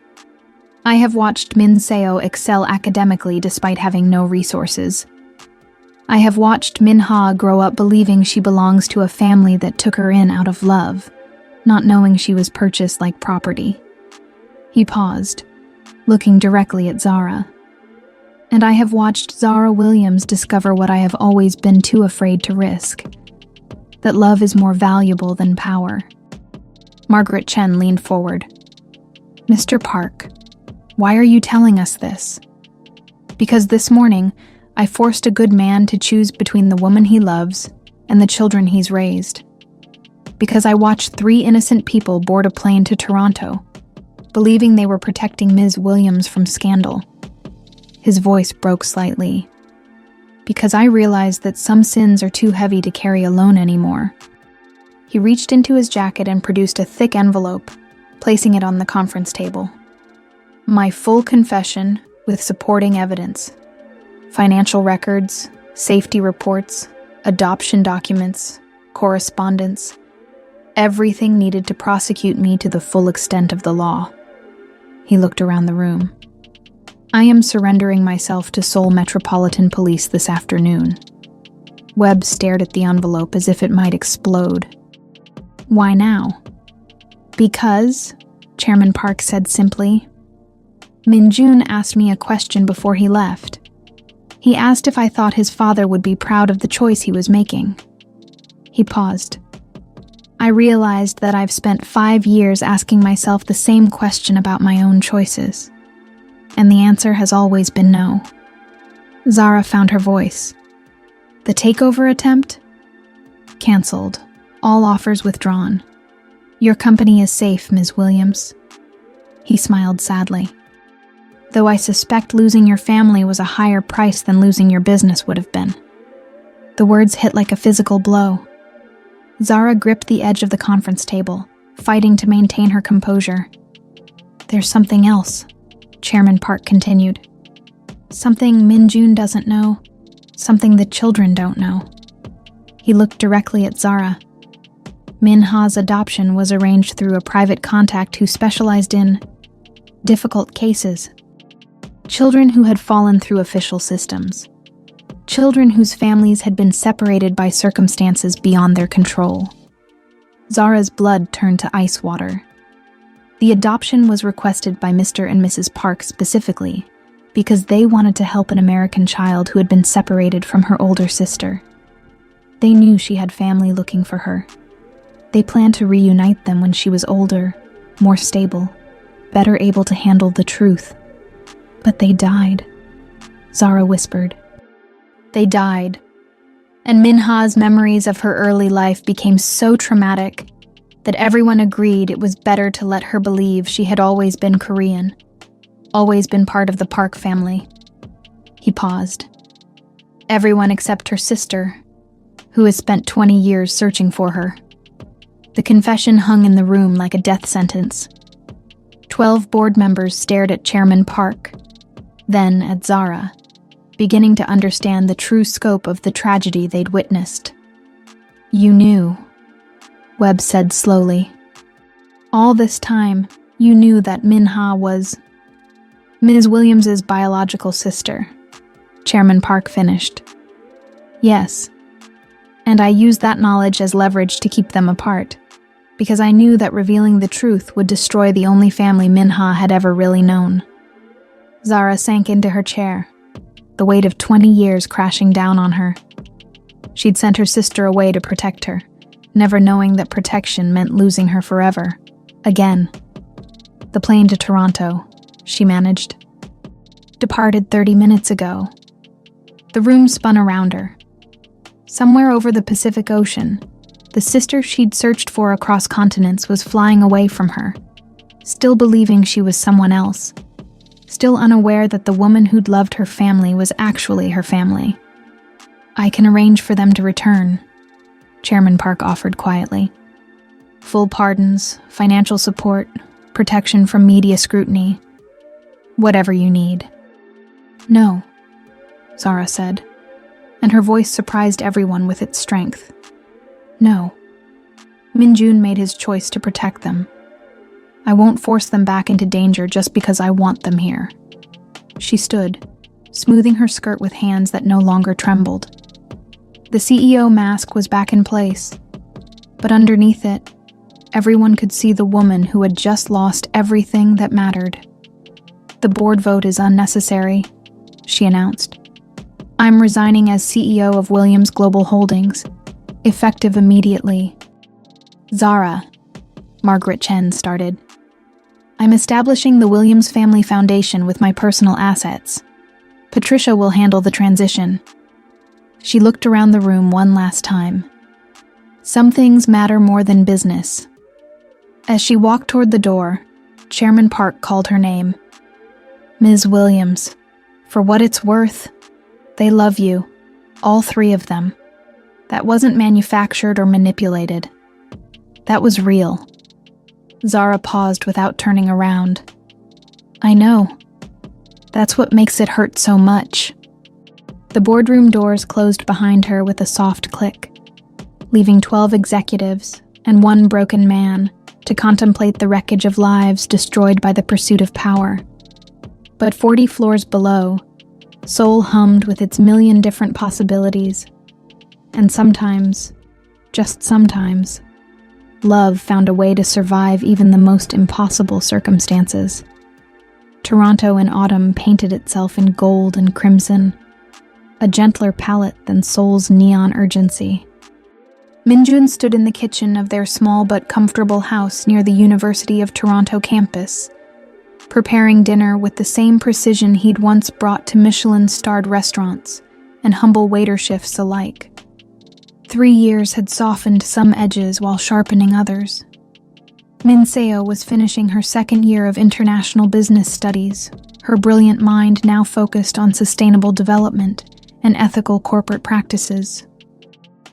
I have watched Min Seo excel academically despite having no resources. I have watched Min-ha grow up believing she belongs to a family that took her in out of love, not knowing she was purchased like property." He paused, looking directly at Zara. "And I have watched Zara Williams discover what I have always been too afraid to risk, that love is more valuable than power." Margaret Chen leaned forward. "Mr. Park, why are you telling us this?" "Because this morning, I forced a good man to choose between the woman he loves and the children he's raised. Because I watched 3 innocent people board a plane to Toronto, believing they were protecting Ms. Williams from scandal." His voice broke slightly. "Because I realized that some sins are too heavy to carry alone anymore." He reached into his jacket and produced a thick envelope, placing it on the conference table. "My full confession with supporting evidence. Financial records, safety reports, adoption documents, correspondence. Everything needed to prosecute me to the full extent of the law." He looked around the room. "I am surrendering myself to Seoul Metropolitan Police this afternoon." Webb stared at the envelope as if it might explode. "Why now?" "Because," Chairman Park said simply, "Min-jun asked me a question before he left. He asked if I thought his father would be proud of the choice he was making." He paused. "I realized that I've spent 5 years asking myself the same question about my own choices. And the answer has always been no." Zara found her voice. "The takeover attempt?" "Cancelled. All offers withdrawn. Your company is safe, Ms. Williams." He smiled sadly. "Though I suspect losing your family was a higher price than losing your business would have been." The words hit like a physical blow. Zara gripped the edge of the conference table, fighting to maintain her composure. "There's something else," Chairman Park continued. "Something Min-jun doesn't know, something the children don't know." He looked directly at Zara. "Min-ha's adoption was arranged through a private contact who specialized in..." difficult cases. Children who had fallen through official systems. Children whose families had been separated by circumstances beyond their control. Zara's blood turned to ice water. The adoption was requested by Mr. and Mrs. Park specifically because they wanted to help an American child who had been separated from her older sister. They knew she had family looking for her. They planned to reunite them when she was older, more stable, better able to handle the truth. But they died, Zara whispered. They died, and Minha's memories of her early life became so traumatic that everyone agreed it was better to let her believe she had always been Korean, always been part of the Park family. He paused. Everyone except her sister, who has spent 20 years searching for her. The confession hung in the room like a death sentence. 12 board members stared at Chairman Park, then at Zara, beginning to understand the true scope of the tragedy they'd witnessed. You knew, Webb said slowly. All this time, you knew that Minha was Ms. Williams's biological sister, Chairman Park finished. Yes, and I used that knowledge as leverage to keep them apart, because I knew that revealing the truth would destroy the only family Minha had ever really known. Zara sank into her chair, the weight of 20 years crashing down on her. She'd sent her sister away to protect her, never knowing that protection meant losing her forever. Again. The plane to Toronto, she managed. Departed 30 minutes ago. The room spun around her. Somewhere over the Pacific Ocean, the sister she'd searched for across continents was flying away from her, still believing she was someone else, still unaware that the woman who'd loved her family was actually her family. I can arrange for them to return, Chairman Park offered quietly. Full pardons, financial support, protection from media scrutiny, whatever you need. No, Zara said, and her voice surprised everyone with its strength. No. Min-jun made his choice to protect them. I won't force them back into danger just because I want them here. She stood, smoothing her skirt with hands that no longer trembled. The CEO mask was back in place, but underneath it, everyone could see the woman who had just lost everything that mattered. The board vote is unnecessary, she announced. I'm resigning as CEO of Williams Global Holdings, effective immediately. Zara, Margaret Chen started. I'm establishing the Williams Family Foundation with my personal assets. Patricia will handle the transition. She looked around the room one last time. Some things matter more than business. As she walked toward the door, Chairman Park called her name. Ms. Williams, for what it's worth, they love you, all three of them. That wasn't manufactured or manipulated. That was real. Zara paused without turning around. I know. That's what makes it hurt so much. The boardroom doors closed behind her with a soft click, leaving 12 executives and one broken man to contemplate the wreckage of lives destroyed by the pursuit of power. But 40 floors below, Seoul hummed with its million different possibilities. And sometimes, just sometimes, love found a way to survive even the most impossible circumstances. Toronto in autumn painted itself in gold and crimson, a gentler palette than Seoul's neon urgency. Min-jun stood in the kitchen of their small but comfortable house near the University of Toronto campus, preparing dinner with the same precision he'd once brought to Michelin-starred restaurants and humble waiter shifts alike. 3 years had softened some edges while sharpening others. Min Seo was finishing her second year of international business studies, her brilliant mind now focused on sustainable development and ethical corporate practices.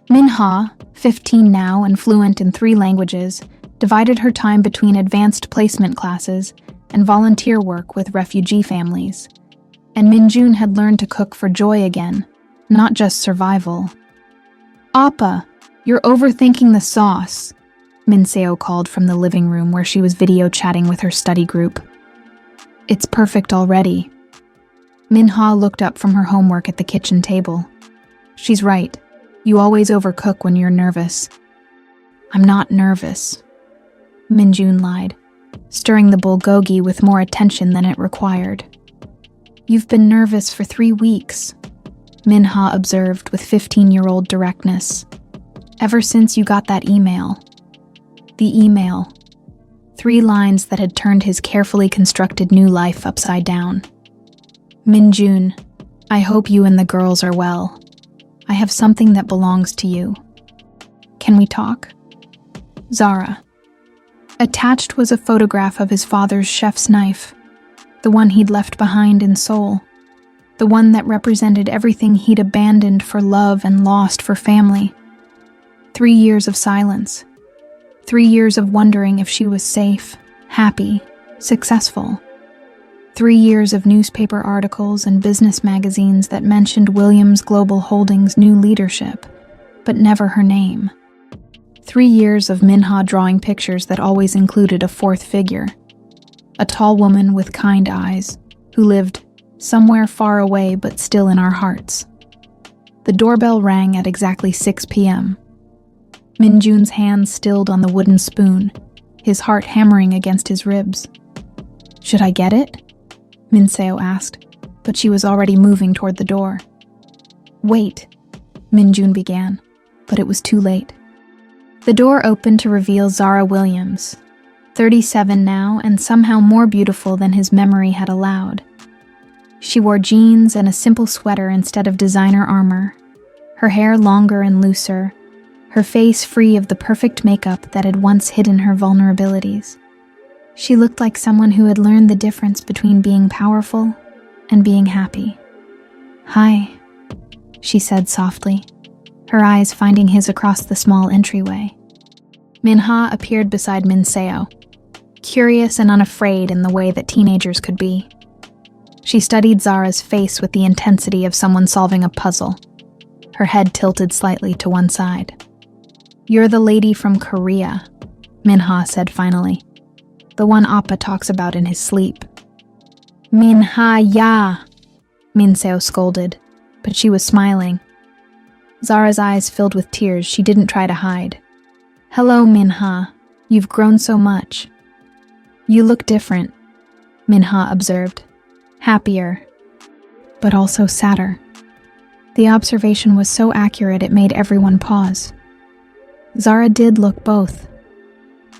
Minha, 15 now and fluent in 3 languages, divided her time between advanced placement classes and volunteer work with refugee families. And Min-jun had learned to cook for joy again, not just survival. Appa, you're overthinking the sauce, Min Seo called from the living room where she was video chatting with her study group. It's perfect already. Min-ha looked up from her homework at the kitchen table. She's right. You always overcook when you're nervous. I'm not nervous, Min-jun lied, stirring the bulgogi with more attention than it required. You've been nervous for 3 weeks, Min-ha observed with 15-year-old directness. Ever since you got that email. The email. 3 lines that had turned his carefully constructed new life upside down. Min-jun, I hope you and the girls are well. I have something that belongs to you. Can we talk? Zara. Attached was a photograph of his father's chef's knife, the one he'd left behind in Seoul, the one that represented everything he'd abandoned for love and lost for family. 3 years of silence. 3 years of wondering if she was safe, happy, successful. 3 years of newspaper articles and business magazines that mentioned Williams Global Holdings' new leadership, but never her name. 3 years of Min-ha drawing pictures that always included a 4th figure, a tall woman with kind eyes, who lived somewhere far away but still in our hearts. The doorbell rang at exactly 6 p.m. Min-jun's hand stilled on the wooden spoon, his heart hammering against his ribs. Should I get it? Min-seo asked, but she was already moving toward the door. Wait, Min-jun began, but it was too late. The door opened to reveal Zara Williams, 37 now and somehow more beautiful than his memory had allowed. She wore jeans and a simple sweater instead of designer armor, her hair longer and looser, her face free of the perfect makeup that had once hidden her vulnerabilities. She looked like someone who had learned the difference between being powerful and being happy. Hi, she said softly, her eyes finding his across the small entryway. Min-ha appeared beside Min-seo, curious and unafraid in the way that teenagers could be. She studied Zara's face with the intensity of someone solving a puzzle, her head tilted slightly to one side. You're the lady from Korea, Min-ha said finally, the one Appa talks about in his sleep. Min-ha ya, Min-seo scolded, but she was smiling. Zara's eyes filled with tears she didn't try to hide. Hello, Min-ha. You've grown so much. You look different, Min-ha observed. Happier, but also sadder. The observation was so accurate it made everyone pause. Zara did look both.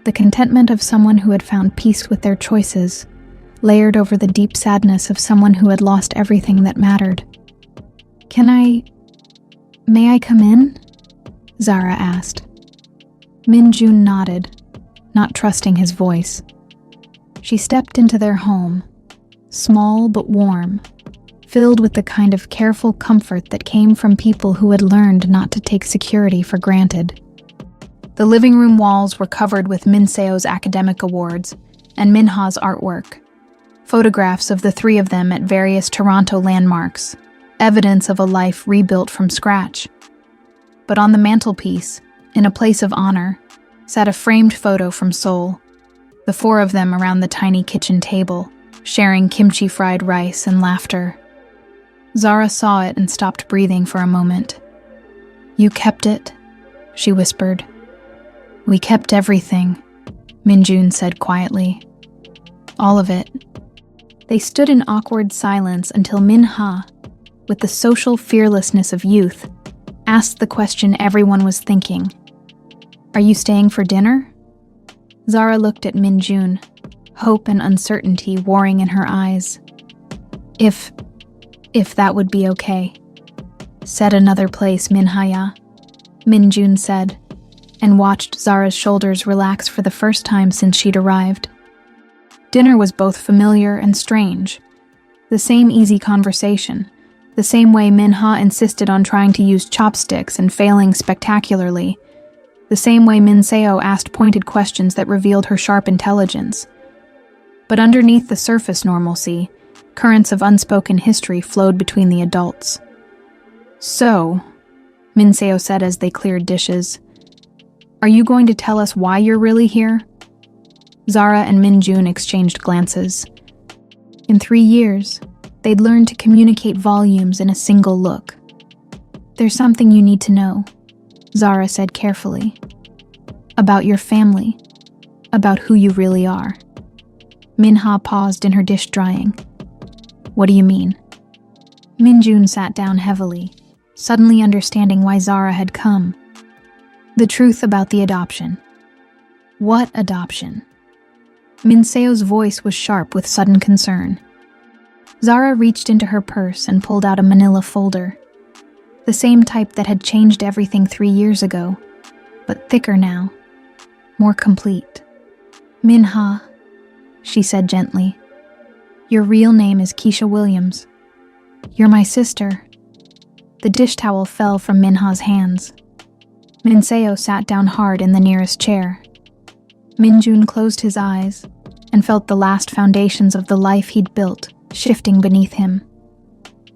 The contentment of someone who had found peace with their choices, layered over the deep sadness of someone who had lost everything that mattered. May I come in? Zara asked. Min-jun nodded, not trusting his voice. She stepped into their home, small but warm, filled with the kind of careful comfort that came from people who had learned not to take security for granted. The living room walls were covered with Min-seo's academic awards and Min-ha's artwork, photographs of the 3 of them at various Toronto landmarks, evidence of a life rebuilt from scratch. But on the mantelpiece, in a place of honor, sat a framed photo from Seoul, the 4 of them around the tiny kitchen table, sharing kimchi fried rice and laughter. Zara saw it and stopped breathing for a moment. You kept it, she whispered. We kept everything, Min-jun said quietly. All of it. They stood in awkward silence until Min-ha, with the social fearlessness of youth, asked the question everyone was thinking. Are you staying for dinner? Zara looked at Min-jun, hope and uncertainty warring in her eyes. If that would be okay. Said another place, Min-ha-ya, Min-jun said, and watched Zara's shoulders relax for the first time since she'd arrived. Dinner was both familiar and strange. The same easy conversation, the same way Min-ha insisted on trying to use chopsticks and failing spectacularly, the same way Min-seo asked pointed questions that revealed her sharp intelligence. But underneath the surface normalcy, currents of unspoken history flowed between the adults. So, Min-seo said as they cleared dishes, are you going to tell us why you're really here? Zara and Min-jun exchanged glances. In 3 years, they'd learned to communicate volumes in a single look. "There's something you need to know," Zara said carefully. "About your family. About who you really are." Minha paused in her dish drying. "What do you mean?" Minjun sat down heavily, suddenly understanding why Zara had come. "The truth about the adoption." "What adoption?" Minseo's voice was sharp with sudden concern. Zara reached into her purse and pulled out a manila folder. The same type that had changed everything 3 years ago, but thicker now, more complete. "Minha," she said gently. "Your real name is Keisha Williams. You're my sister." The dish towel fell from Minha's hands. Minseo sat down hard in the nearest chair. Minjun closed his eyes and felt the last foundations of the life he'd built shifting beneath him.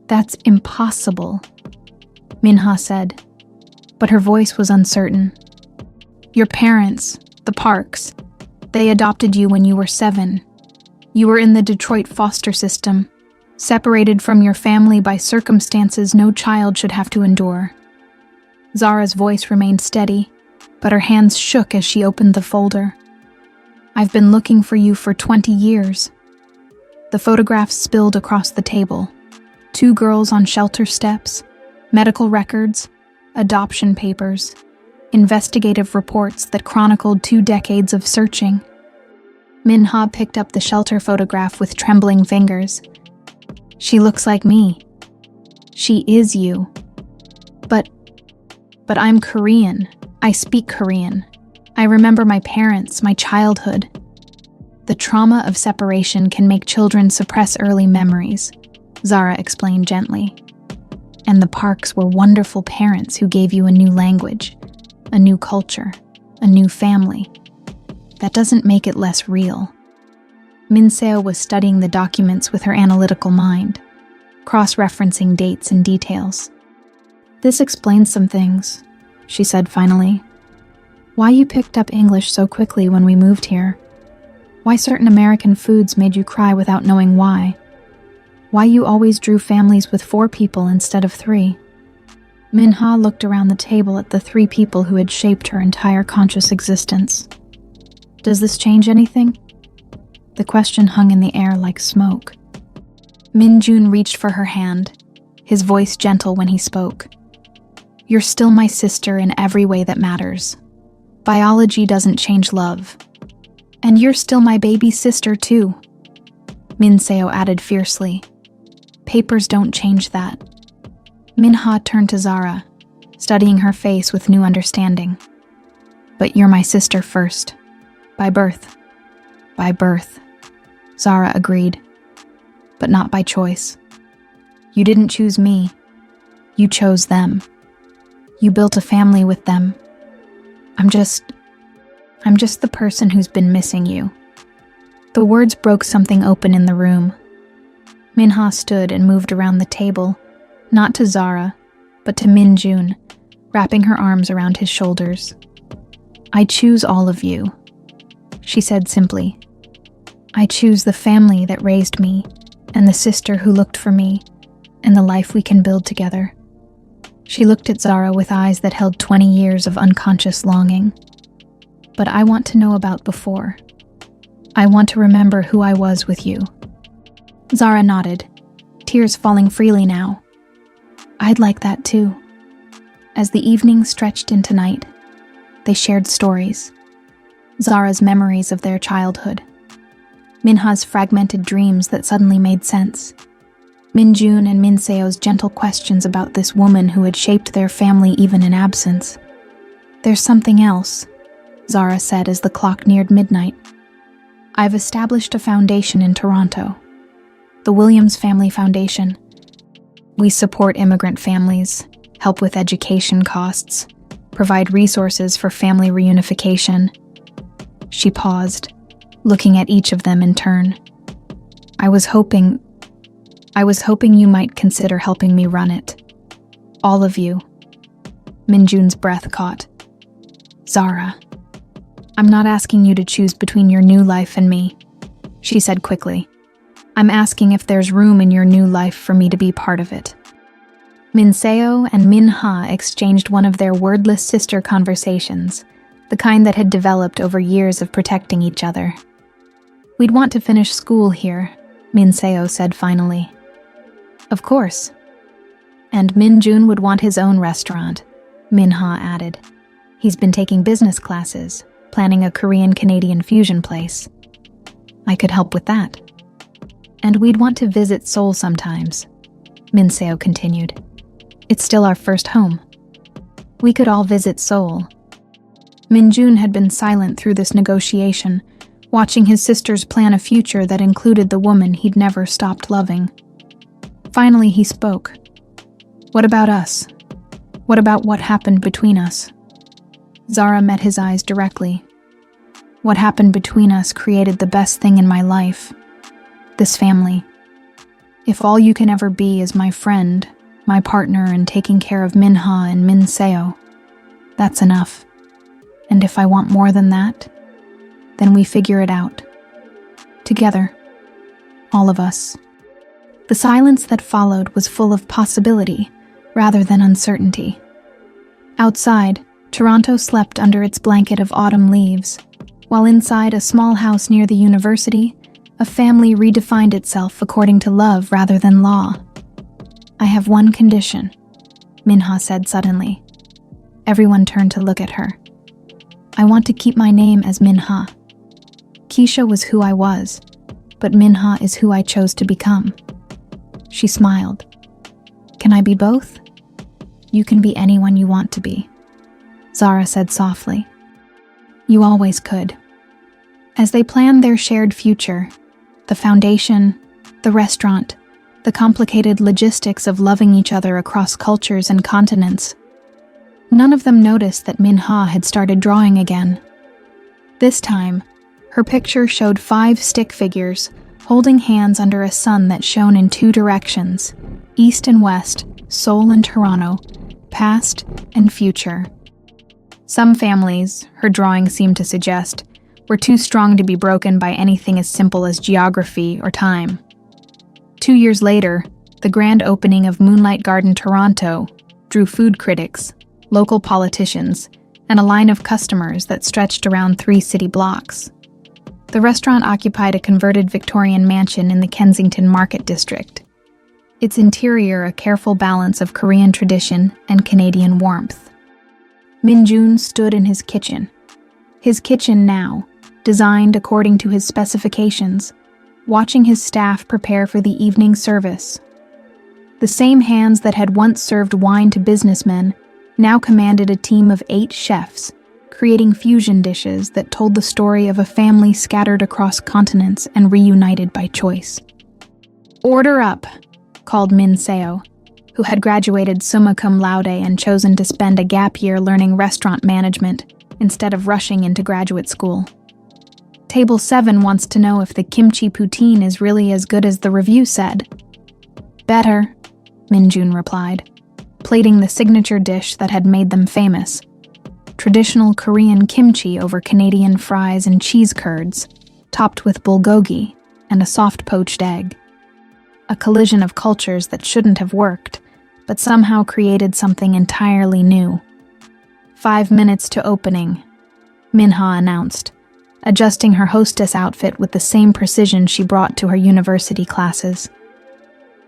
"That's impossible," Minha said, but her voice was uncertain. "Your parents, the Parks, they adopted you when you were 7. You were in the Detroit foster system, separated from your family by circumstances no child should have to endure." Zara's voice remained steady, but her hands shook as she opened the folder. "I've been looking for you for 20 years. The photographs spilled across the table. 2 girls on shelter steps, medical records, adoption papers, investigative reports that chronicled 2 decades of searching. Minha picked up the shelter photograph with trembling fingers. "She looks like me. She is you. But I'm Korean. I speak Korean. I remember my parents, my childhood. The trauma of separation can make children suppress early memories," Zara explained gently. "And the Parks were wonderful parents who gave you a new language, a new culture, a new family. That doesn't make it less real." Minseo was studying the documents with her analytical mind, cross-referencing dates and details. "This explains some things," she said finally. "Why you picked up English so quickly when we moved here. Why certain American foods made you cry without knowing why. Why you always drew families with 4 people instead of 3. Minha looked around the table at the 3 people who had shaped her entire conscious existence. "Does this change anything?" The question hung in the air like smoke. Minjun reached for her hand, his voice gentle when he spoke. "You're still my sister in every way that matters. Biology doesn't change love. And you're still my baby sister too," Minseo added fiercely. "Papers don't change that." Minha turned to Zara, studying her face with new understanding. "But you're my sister first. By birth." "By birth," Zara agreed. "But not by choice. You didn't choose me. You chose them. You built a family with them. I'm just the person who's been missing you." The words broke something open in the room. Minha stood and moved around the table, not to Zara, but to Minjun, wrapping her arms around his shoulders. "I choose all of you," she said simply. "I choose the family that raised me, and the sister who looked for me, and the life we can build together." She looked at Zara with eyes that held 20 years of unconscious longing. "But I want to know about before. I want to remember who I was with you." Zara nodded, tears falling freely now. "I'd like that too." As the evening stretched into night, they shared stories. Zara's memories of their childhood. Minha's fragmented dreams that suddenly made sense. Minjun and Minseo's gentle questions about this woman who had shaped their family even in absence. "There's something else," Zara said as the clock neared midnight. "I've established a foundation in Toronto, the Williams Family Foundation. We support immigrant families, help with education costs, provide resources for family reunification." She paused, looking at each of them in turn. I was hoping you might consider helping me run it. All of you." Minjun's breath caught. "Zara, I'm not asking you to choose between your new life and me," she said quickly. I'm asking if there's room in your new life for me to be part of it." Min Seo and Min Ha exchanged one of their wordless sister conversations, the kind that had developed over years of protecting each other. "We'd want to finish school here," Min Seo said finally. "Of course." "And Min Jun would want his own restaurant," Min Ha added. "He's been taking business classes, planning a Korean-Canadian fusion place." "I could help with that." "And we'd want to visit Seoul sometimes," Min Seo continued. "It's still our first home. We could all visit Seoul." Min Jun had been silent through this negotiation, watching his sisters plan a future that included the woman he'd never stopped loving. Finally, he spoke. "What about us? What about what happened between us?" Zara met his eyes directly. "What happened between us created the best thing in my life. This family. If all you can ever be is my friend, my partner in taking care of Min Ha and Min Seo, that's enough. And if I want more than that, then we figure it out. Together. All of us." The silence that followed was full of possibility, rather than uncertainty. Outside, Toronto slept under its blanket of autumn leaves, while inside a small house near the university, a family redefined itself according to love rather than law. "I have one condition," Min Ha said suddenly. Everyone turned to look at her. "I want to keep my name as Min Ha. Keisha was who I was, but Min Ha is who I chose to become." She smiled. "Can I be both?" "You can be anyone you want to be," Zara said softly. "You always could." As they planned their shared future, the foundation, the restaurant, the complicated logistics of loving each other across cultures and continents, none of them noticed that Min Ha had started drawing again. This time, her picture showed 5 stick figures holding hands under a sun that shone in 2 directions, east and west, Seoul and Toronto, past and future. Some families, her drawing seemed to suggest, were too strong to be broken by anything as simple as geography or time. 2 years later, the grand opening of Moonlight Garden Toronto drew food critics, local politicians, and a line of customers that stretched around 3 city blocks. The restaurant occupied a converted Victorian mansion in the Kensington Market District, its interior a careful balance of Korean tradition and Canadian warmth. Min Jun stood in his kitchen now, designed according to his specifications, watching his staff prepare for the evening service. The same hands that had once served wine to businessmen now commanded a team of 8 chefs, creating fusion dishes that told the story of a family scattered across continents and reunited by choice. "Order up," called Min Seo, who had graduated summa cum laude and chosen to spend a gap year learning restaurant management instead of rushing into graduate school. "Table 7 wants to know if the kimchi poutine is really as good as the review said." "Better," Min Jun replied, plating the signature dish that had made them famous. Traditional Korean kimchi over Canadian fries and cheese curds, topped with bulgogi and a soft poached egg. A collision of cultures that shouldn't have worked, but somehow created something entirely new. 5 minutes to opening, Min Ha announced, adjusting her hostess outfit with the same precision she brought to her university classes.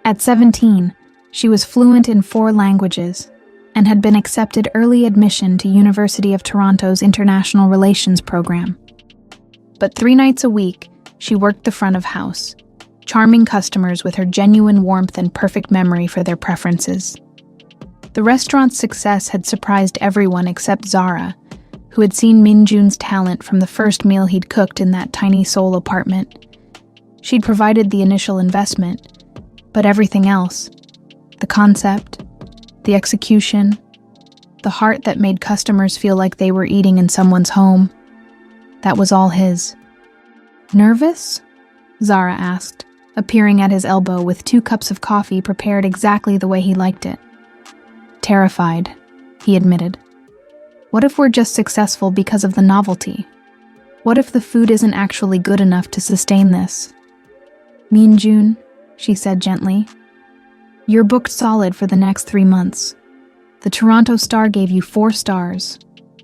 At 17, she was fluent in 4 languages and had been accepted early admission to University of Toronto's International Relations program. But 3 nights a week, she worked the front of house, charming customers with her genuine warmth and perfect memory for their preferences. The restaurant's success had surprised everyone except Zara, who had seen Min Jun's talent from the first meal he'd cooked in that tiny Seoul apartment. She'd provided the initial investment, but everything else, the concept, the execution, the heart that made customers feel like they were eating in someone's home, that was all his. "Nervous?" Zara asked, appearing at his elbow with 2 cups of coffee prepared exactly the way he liked it. "Terrified," he admitted. "What if we're just successful because of the novelty? What if the food isn't actually good enough to sustain this?" Min-jun, she said gently, you're booked solid for the next 3 months. The Toronto Star gave you 4 stars.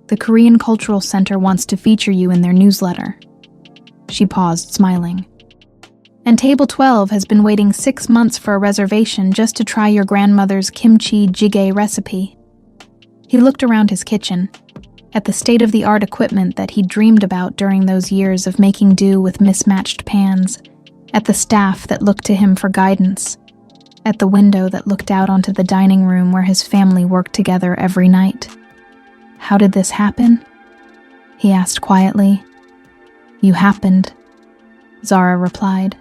The Korean Cultural Center wants to feature you in their newsletter. She paused, smiling. And Table 12 has been waiting 6 months for a reservation just to try your grandmother's kimchi jjigae recipe. He looked around his kitchen, at the state-of-the-art equipment that he'd dreamed about during those years of making do with mismatched pans, at the staff that looked to him for guidance, at the window that looked out onto the dining room where his family worked together every night. How did this happen? He asked quietly. You happened, Zara replied.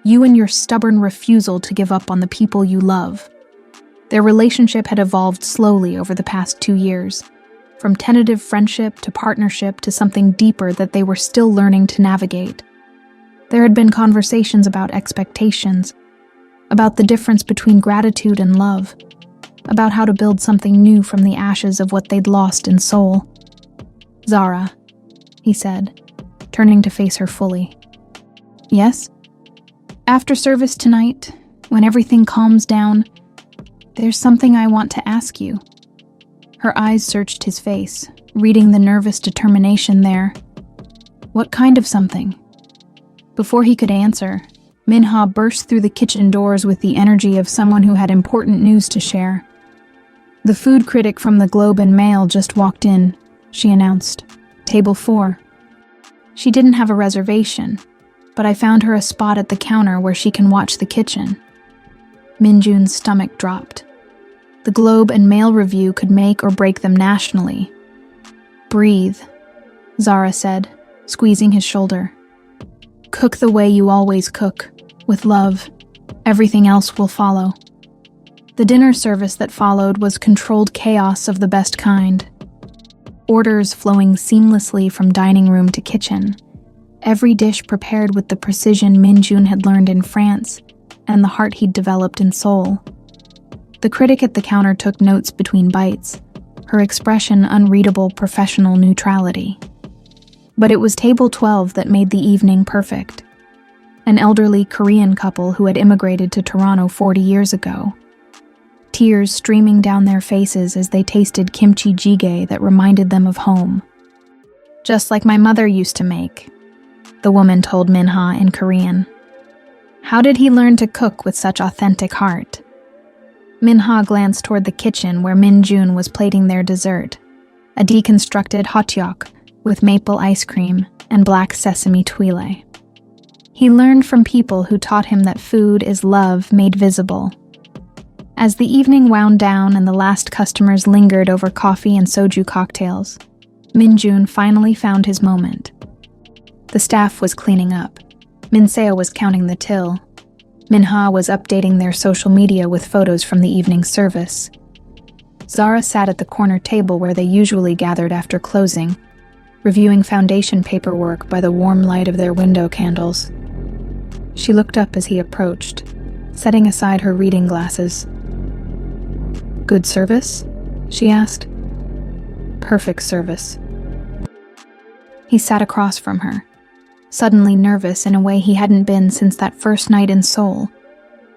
You and your stubborn refusal to give up on the people you love. Their relationship had evolved slowly over the past 2 years, from tentative friendship to partnership to something deeper that they were still learning to navigate. There had been conversations about expectations, about the difference between gratitude and love, about how to build something new from the ashes of what they'd lost in soul. Zara, he said, turning to face her fully. Yes? After service tonight, when everything calms down, there's something I want to ask you. Her eyes searched his face, reading the nervous determination there. What kind of something? Before he could answer, Min-ha burst through the kitchen doors with the energy of someone who had important news to share. The food critic from the Globe and Mail just walked in, she announced. Table 4. She didn't have a reservation, but I found her a spot at the counter where she can watch the kitchen. Min-jun's stomach dropped. The Globe and Mail review could make or break them nationally. Breathe, Zara said, squeezing his shoulder. Cook the way you always cook, with love. Everything else will follow. The dinner service that followed was controlled chaos of the best kind. Orders flowing seamlessly from dining room to kitchen. Every dish prepared with the precision Min-jun had learned in France and the heart he'd developed in Seoul. The critic at the counter took notes between bites, her expression unreadable professional neutrality. But it was Table 12 that made the evening perfect. An elderly Korean couple who had immigrated to Toronto 40 years ago. Tears streaming down their faces as they tasted kimchi jjigae that reminded them of home. Just like my mother used to make, the woman told Min-ha in Korean. How did he learn to cook with such authentic heart? Min-ha glanced toward the kitchen where Min-jun was plating their dessert, a deconstructed hotteok with maple ice cream and black sesame tuile. He learned from people who taught him that food is love made visible. As the evening wound down and the last customers lingered over coffee and soju cocktails, Min-jun finally found his moment. The staff was cleaning up. Min-seo was counting the till. Min-ha was updating their social media with photos from the evening service. Zara sat at the corner table where they usually gathered after closing, reviewing foundation paperwork by the warm light of their window candles. She looked up as he approached, setting aside her reading glasses. Good service? She asked. Perfect service. He sat across from her, suddenly nervous in a way he hadn't been since that first night in Seoul,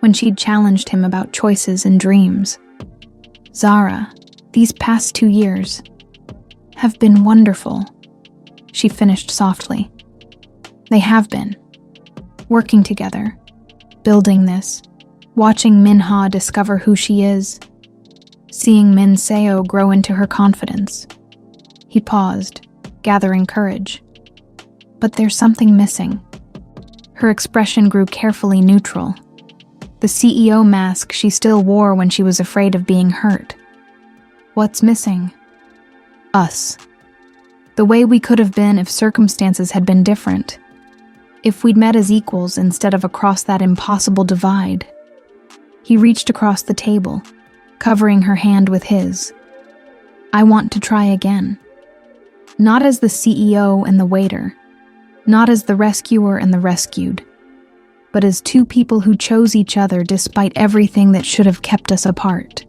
when she'd challenged him about choices and dreams. Zara, these past 2 years have been wonderful, she finished softly. They have been. Working together, building this, watching Min-ha discover who she is, seeing Min-seo grow into her confidence. He paused, gathering courage. But there's something missing. Her expression grew carefully neutral. The CEO mask she still wore when she was afraid of being hurt. What's missing? Us. The way we could have been if circumstances had been different. If we'd met as equals instead of across that impossible divide. He reached across the table, covering her hand with his. I want to try again. Not as the CEO and the waiter. Not as the rescuer and the rescued, but as 2 people who chose each other despite everything that should have kept us apart.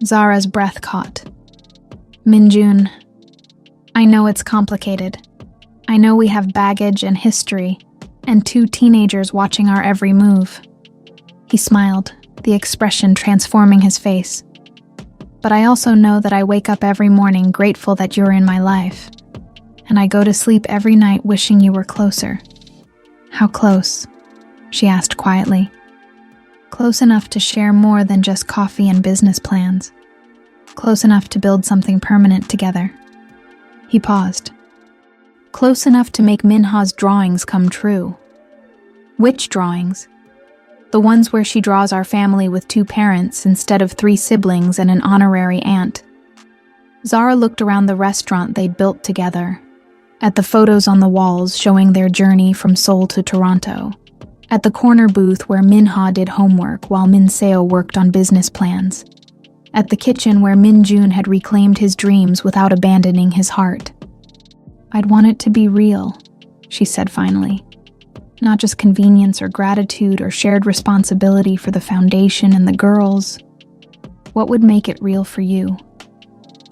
Zara's breath caught. Min-jun, I know it's complicated. I know we have baggage and history, and 2 teenagers watching our every move. He smiled, the expression transforming his face. But I also know that I wake up every morning grateful that you're in my life. And I go to sleep every night wishing you were closer. How close? She asked quietly. Close enough to share more than just coffee and business plans. Close enough to build something permanent together. He paused. Close enough to make Minha's drawings come true. Which drawings? The ones where she draws our family with 2 parents instead of 3 siblings and an honorary aunt. Zara looked around the restaurant they'd built together, at the photos on the walls showing their journey from Seoul to Toronto, at the corner booth where Minha did homework while Min Seo worked on business plans, at the kitchen where Min Jun had reclaimed his dreams without abandoning his heart. I'd want it to be real, she said finally. Not just convenience or gratitude or shared responsibility for the foundation and the girls. What would make it real for you?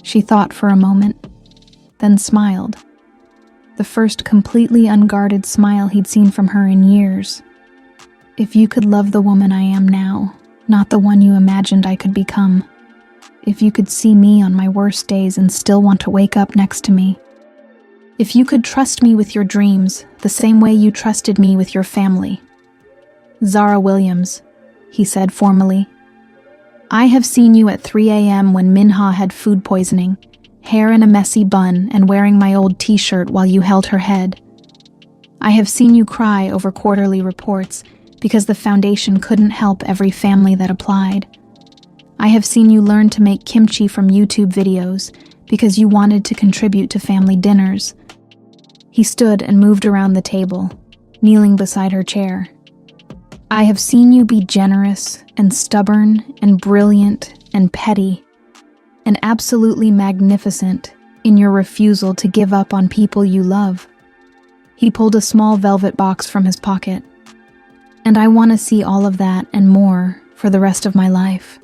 She thought for a moment, then smiled. The first completely unguarded smile he'd seen from her in years. If you could love the woman I am now, not the one you imagined I could become. If you could see me on my worst days and still want to wake up next to me. If you could trust me with your dreams, the same way you trusted me with your family. Zara Williams, he said formally. I have seen you at 3 a.m. when Minha had food poisoning, hair in a messy bun and wearing my old t-shirt while you held her head. I have seen you cry over quarterly reports because the foundation couldn't help every family that applied. I have seen you learn to make kimchi from YouTube videos because you wanted to contribute to family dinners. He stood and moved around the table, kneeling beside her chair. I have seen you be generous and stubborn and brilliant and petty and absolutely magnificent in your refusal to give up on people you love. He pulled a small velvet box from his pocket. And I want to see all of that and more for the rest of my life.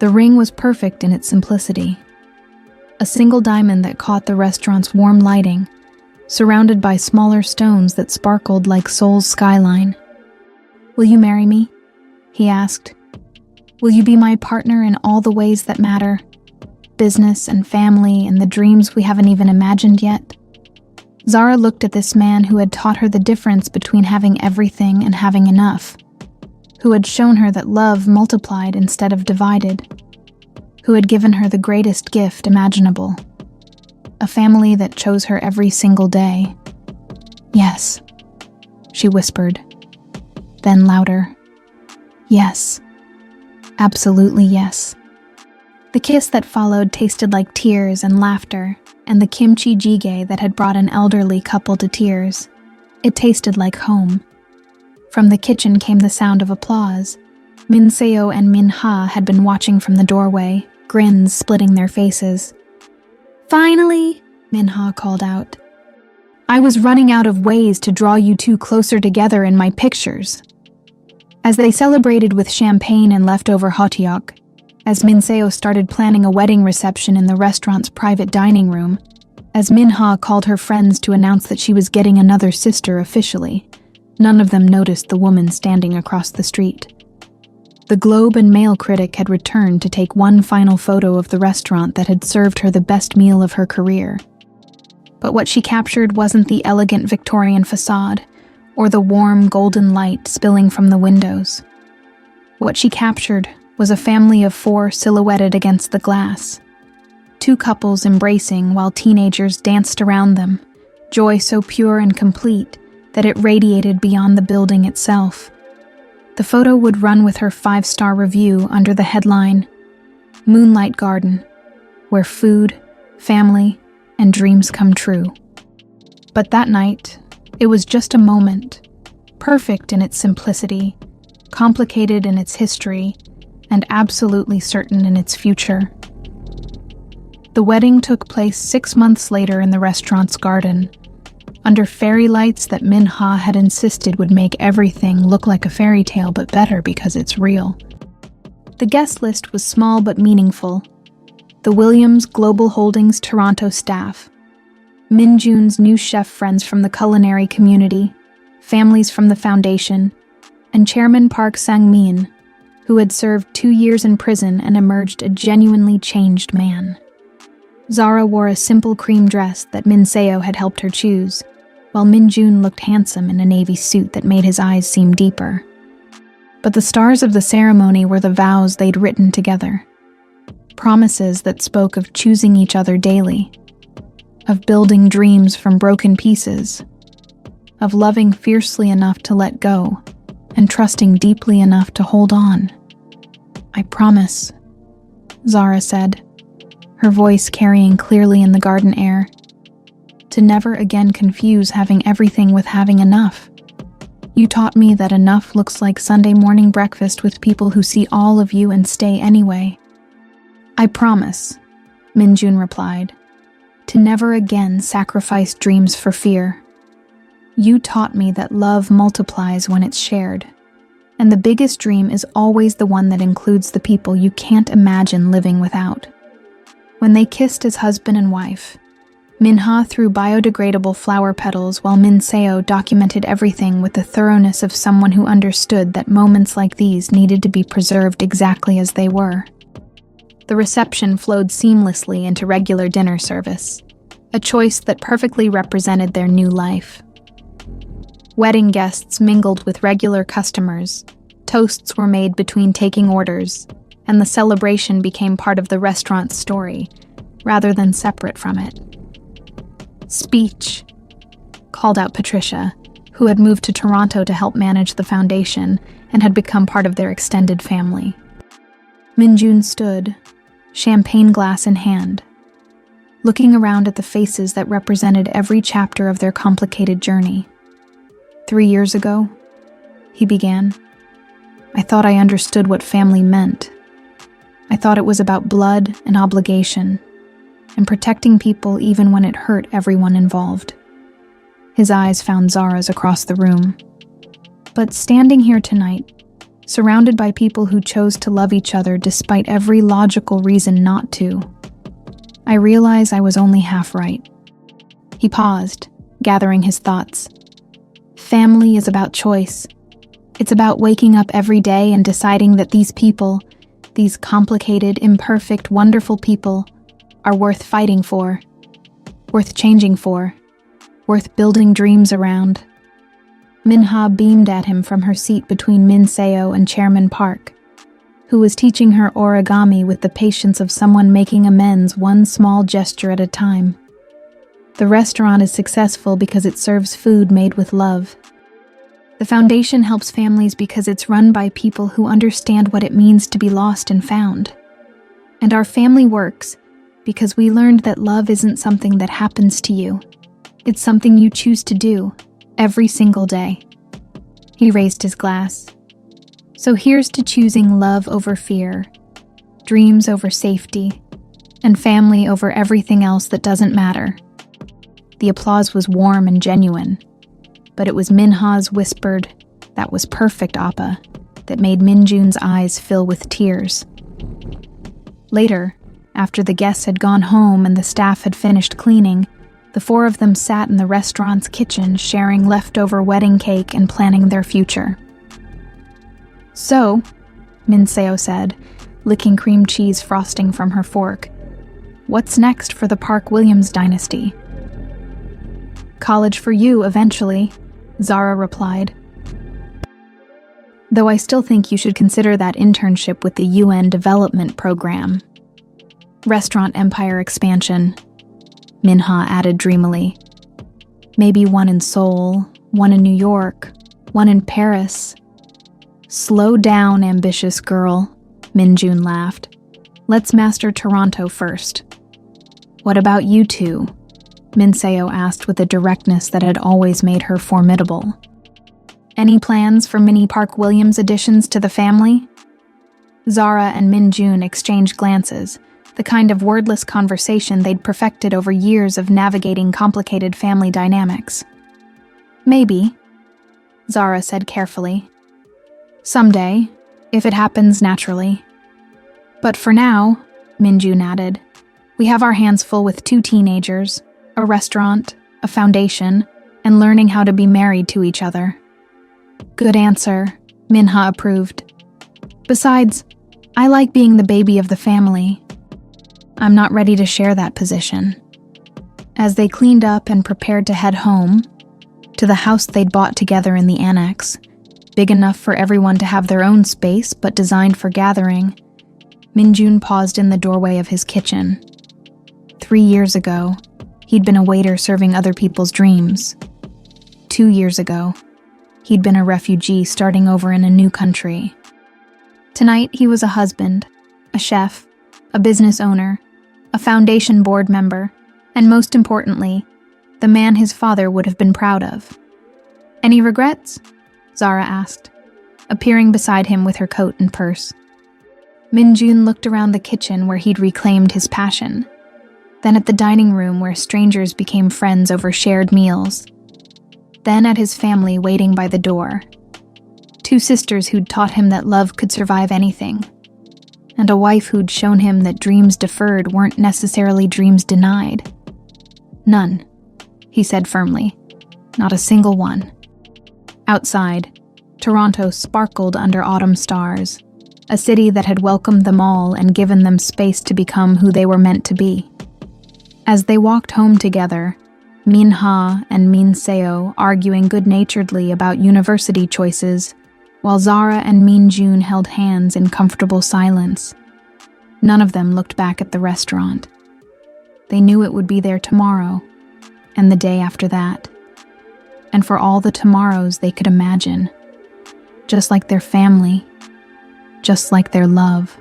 The ring was perfect in its simplicity. A single diamond that caught the restaurant's warm lighting, surrounded by smaller stones that sparkled like Seoul's skyline. Will you marry me? He asked. Will you be my partner in all the ways that matter? Business and family and the dreams we haven't even imagined yet? Zara looked at this man who had taught her the difference between having everything and having enough, who had shown her that love multiplied instead of divided, who had given her the greatest gift imaginable, a family that chose her every single day. Yes, she whispered, then louder. Yes, absolutely yes. The kiss that followed tasted like tears and laughter, and the kimchi jjigae that had brought an elderly couple to tears. It tasted like home. From the kitchen came the sound of applause. Min Seo and Minha had been watching from the doorway, grins splitting their faces. Finally, Minha called out. I was running out of ways to draw you 2 closer together in my pictures. As they celebrated with champagne and leftover hotteok, as Min Seo started planning a wedding reception in the restaurant's private dining room, as Minha called her friends to announce that she was getting another sister officially, none of them noticed the woman standing across the street. The Globe and Mail critic had returned to take one final photo of the restaurant that had served her the best meal of her career. But what she captured wasn't the elegant Victorian facade, or the warm golden light spilling from the windows. What she captured was a family of 4 silhouetted against the glass. 2 couples embracing while teenagers danced around them, joy so pure and complete that it radiated beyond the building itself. The photo would run with her 5-star review under the headline, Moonlight Garden, where food, family, and dreams come true. But that night, it was just a moment, perfect in its simplicity, complicated in its history, and absolutely certain in its future. The wedding took place 6 months later in the restaurant's garden, under fairy lights that Minha had insisted would make everything look like a fairy tale but better because it's real. The guest list was small but meaningful. The Williams Global Holdings Toronto staff, Min Jun's new chef friends from the culinary community, families from the foundation, and Chairman Park Sang-min, who had served 2 years in prison and emerged a genuinely changed man. Zara wore a simple cream dress that Min Seo had helped her choose, while Min Jun looked handsome in a navy suit that made his eyes seem deeper. But the stars of the ceremony were the vows they'd written together. Promises that spoke of choosing each other daily, of building dreams from broken pieces, of loving fiercely enough to let go, and trusting deeply enough to hold on. "I promise," Zara said, her voice carrying clearly in the garden air, "to never again confuse having everything with having enough. You taught me that enough looks like Sunday morning breakfast with people who see all of you and stay anyway." "I promise," Min Jun replied, "to never again sacrifice dreams for fear. You taught me that love multiplies when it's shared, and the biggest dream is always the one that includes the people you can't imagine living without." When they kissed as husband and wife, Minha threw biodegradable flower petals while Min Seo documented everything with the thoroughness of someone who understood that moments like these needed to be preserved exactly as they were. The reception flowed seamlessly into regular dinner service, a choice that perfectly represented their new life. Wedding guests mingled with regular customers, toasts were made between taking orders, and the celebration became part of the restaurant's story, rather than separate from it. "Speech," called out Patricia, who had moved to Toronto to help manage the foundation and had become part of their extended family. Min Jun stood, champagne glass in hand, looking around at the faces that represented every chapter of their complicated journey. "3 years ago," he began, "I thought I understood what family meant. I thought it was about blood and obligation, and protecting people even when it hurt everyone involved." His eyes found Zara's across the room. "But standing here tonight, surrounded by people who chose to love each other despite every logical reason not to, I realize I was only half right." He paused, gathering his thoughts. "Family is about choice. It's about waking up every day and deciding that these people, these complicated, imperfect, wonderful people, are worth fighting for, worth changing for, worth building dreams around." Minha beamed at him from her seat between Min Seo and Chairman Park, who was teaching her origami with the patience of someone making amends one small gesture at a time. The restaurant is successful because it serves food made with love. The foundation helps families because it's run by people who understand what it means to be lost and found. And our family works because we learned that love isn't something that happens to you. It's something you choose to do every single day. He raised his glass. "So here's to choosing love over fear, dreams over safety, and family over everything else that doesn't matter." The applause was warm and genuine, but it was Minha's whispered, "That was perfect, Appa," that made Min Jun's eyes fill with tears. Later, after the guests had gone home and the staff had finished cleaning, the 4 of them sat in the restaurant's kitchen sharing leftover wedding cake and planning their future. "So," Min Seo said, licking cream cheese frosting from her fork, "what's next for the Park Williams dynasty?" "College for you, eventually," Zara replied. "Though I still think you should consider that internship with the UN Development Program. Restaurant empire expansion," Minha added dreamily. "Maybe one in Seoul, one in New York, one in Paris." "Slow down, ambitious girl," Min Jun laughed. "Let's master Toronto first." "What about you two?" Min Seo asked with a directness that had always made her formidable. "Any plans for mini Park Williams additions to the family?" Zara and Min Jun exchanged glances, the kind of wordless conversation they'd perfected over years of navigating complicated family dynamics. "Maybe," Zara said carefully. "Someday, if it happens naturally. But for now," Min Jun added, "we have our hands full with 2 teenagers, a restaurant, a foundation, and learning how to be married to each other. Good answer, Minha approved. Besides, I like being the baby of the family. I'm not ready to share that position. As they cleaned up and prepared to head home, to the house they'd bought together in the annex, big enough for everyone to have their own space but designed for gathering, Minjun paused in the doorway of his kitchen. 3 years ago, he'd been a waiter serving other people's dreams. 2 years ago, he'd been a refugee starting over in a new country. Tonight, he was a husband, a chef, a business owner, a foundation board member, and most importantly, the man his father would have been proud of. Any regrets? Zara asked, appearing beside him with her coat and purse. Minjun looked around the kitchen where he'd reclaimed his passion, then at the dining room where strangers became friends over shared meals, then at his family waiting by the door. 2 sisters who'd taught him that love could survive anything, and a wife who'd shown him that dreams deferred weren't necessarily dreams denied. None, he said firmly. Not a single one. Outside, Toronto sparkled under autumn stars, a city that had welcomed them all and given them space to become who they were meant to be. As they walked home together, Minha and Min Seo arguing good-naturedly about university choices, while Zara and Minjun held hands in comfortable silence. None of them looked back at the restaurant. They knew it would be there tomorrow, and the day after that, and for all the tomorrows they could imagine, just like their family, just like their love.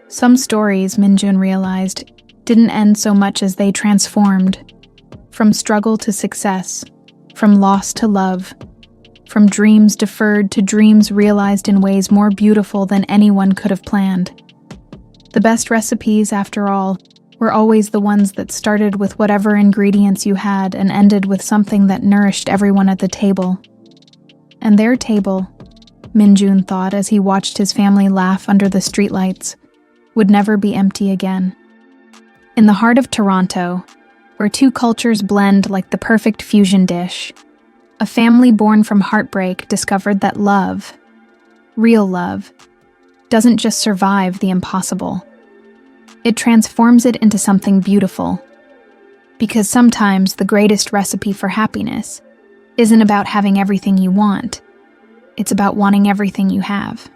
Some stories, Minjun realized, didn't end so much as they transformed. From struggle to success, from loss to love, from dreams deferred to dreams realized in ways more beautiful than anyone could have planned. The best recipes, after all, were always the ones that started with whatever ingredients you had and ended with something that nourished everyone at the table. And their table, Minjun thought as he watched his family laugh under the streetlights, would never be empty again. In the heart of Toronto, where 2 cultures blend like the perfect fusion dish, a family born from heartbreak discovered that love, real love, doesn't just survive the impossible. It transforms it into something beautiful. Because sometimes the greatest recipe for happiness isn't about having everything you want. It's about wanting everything you have.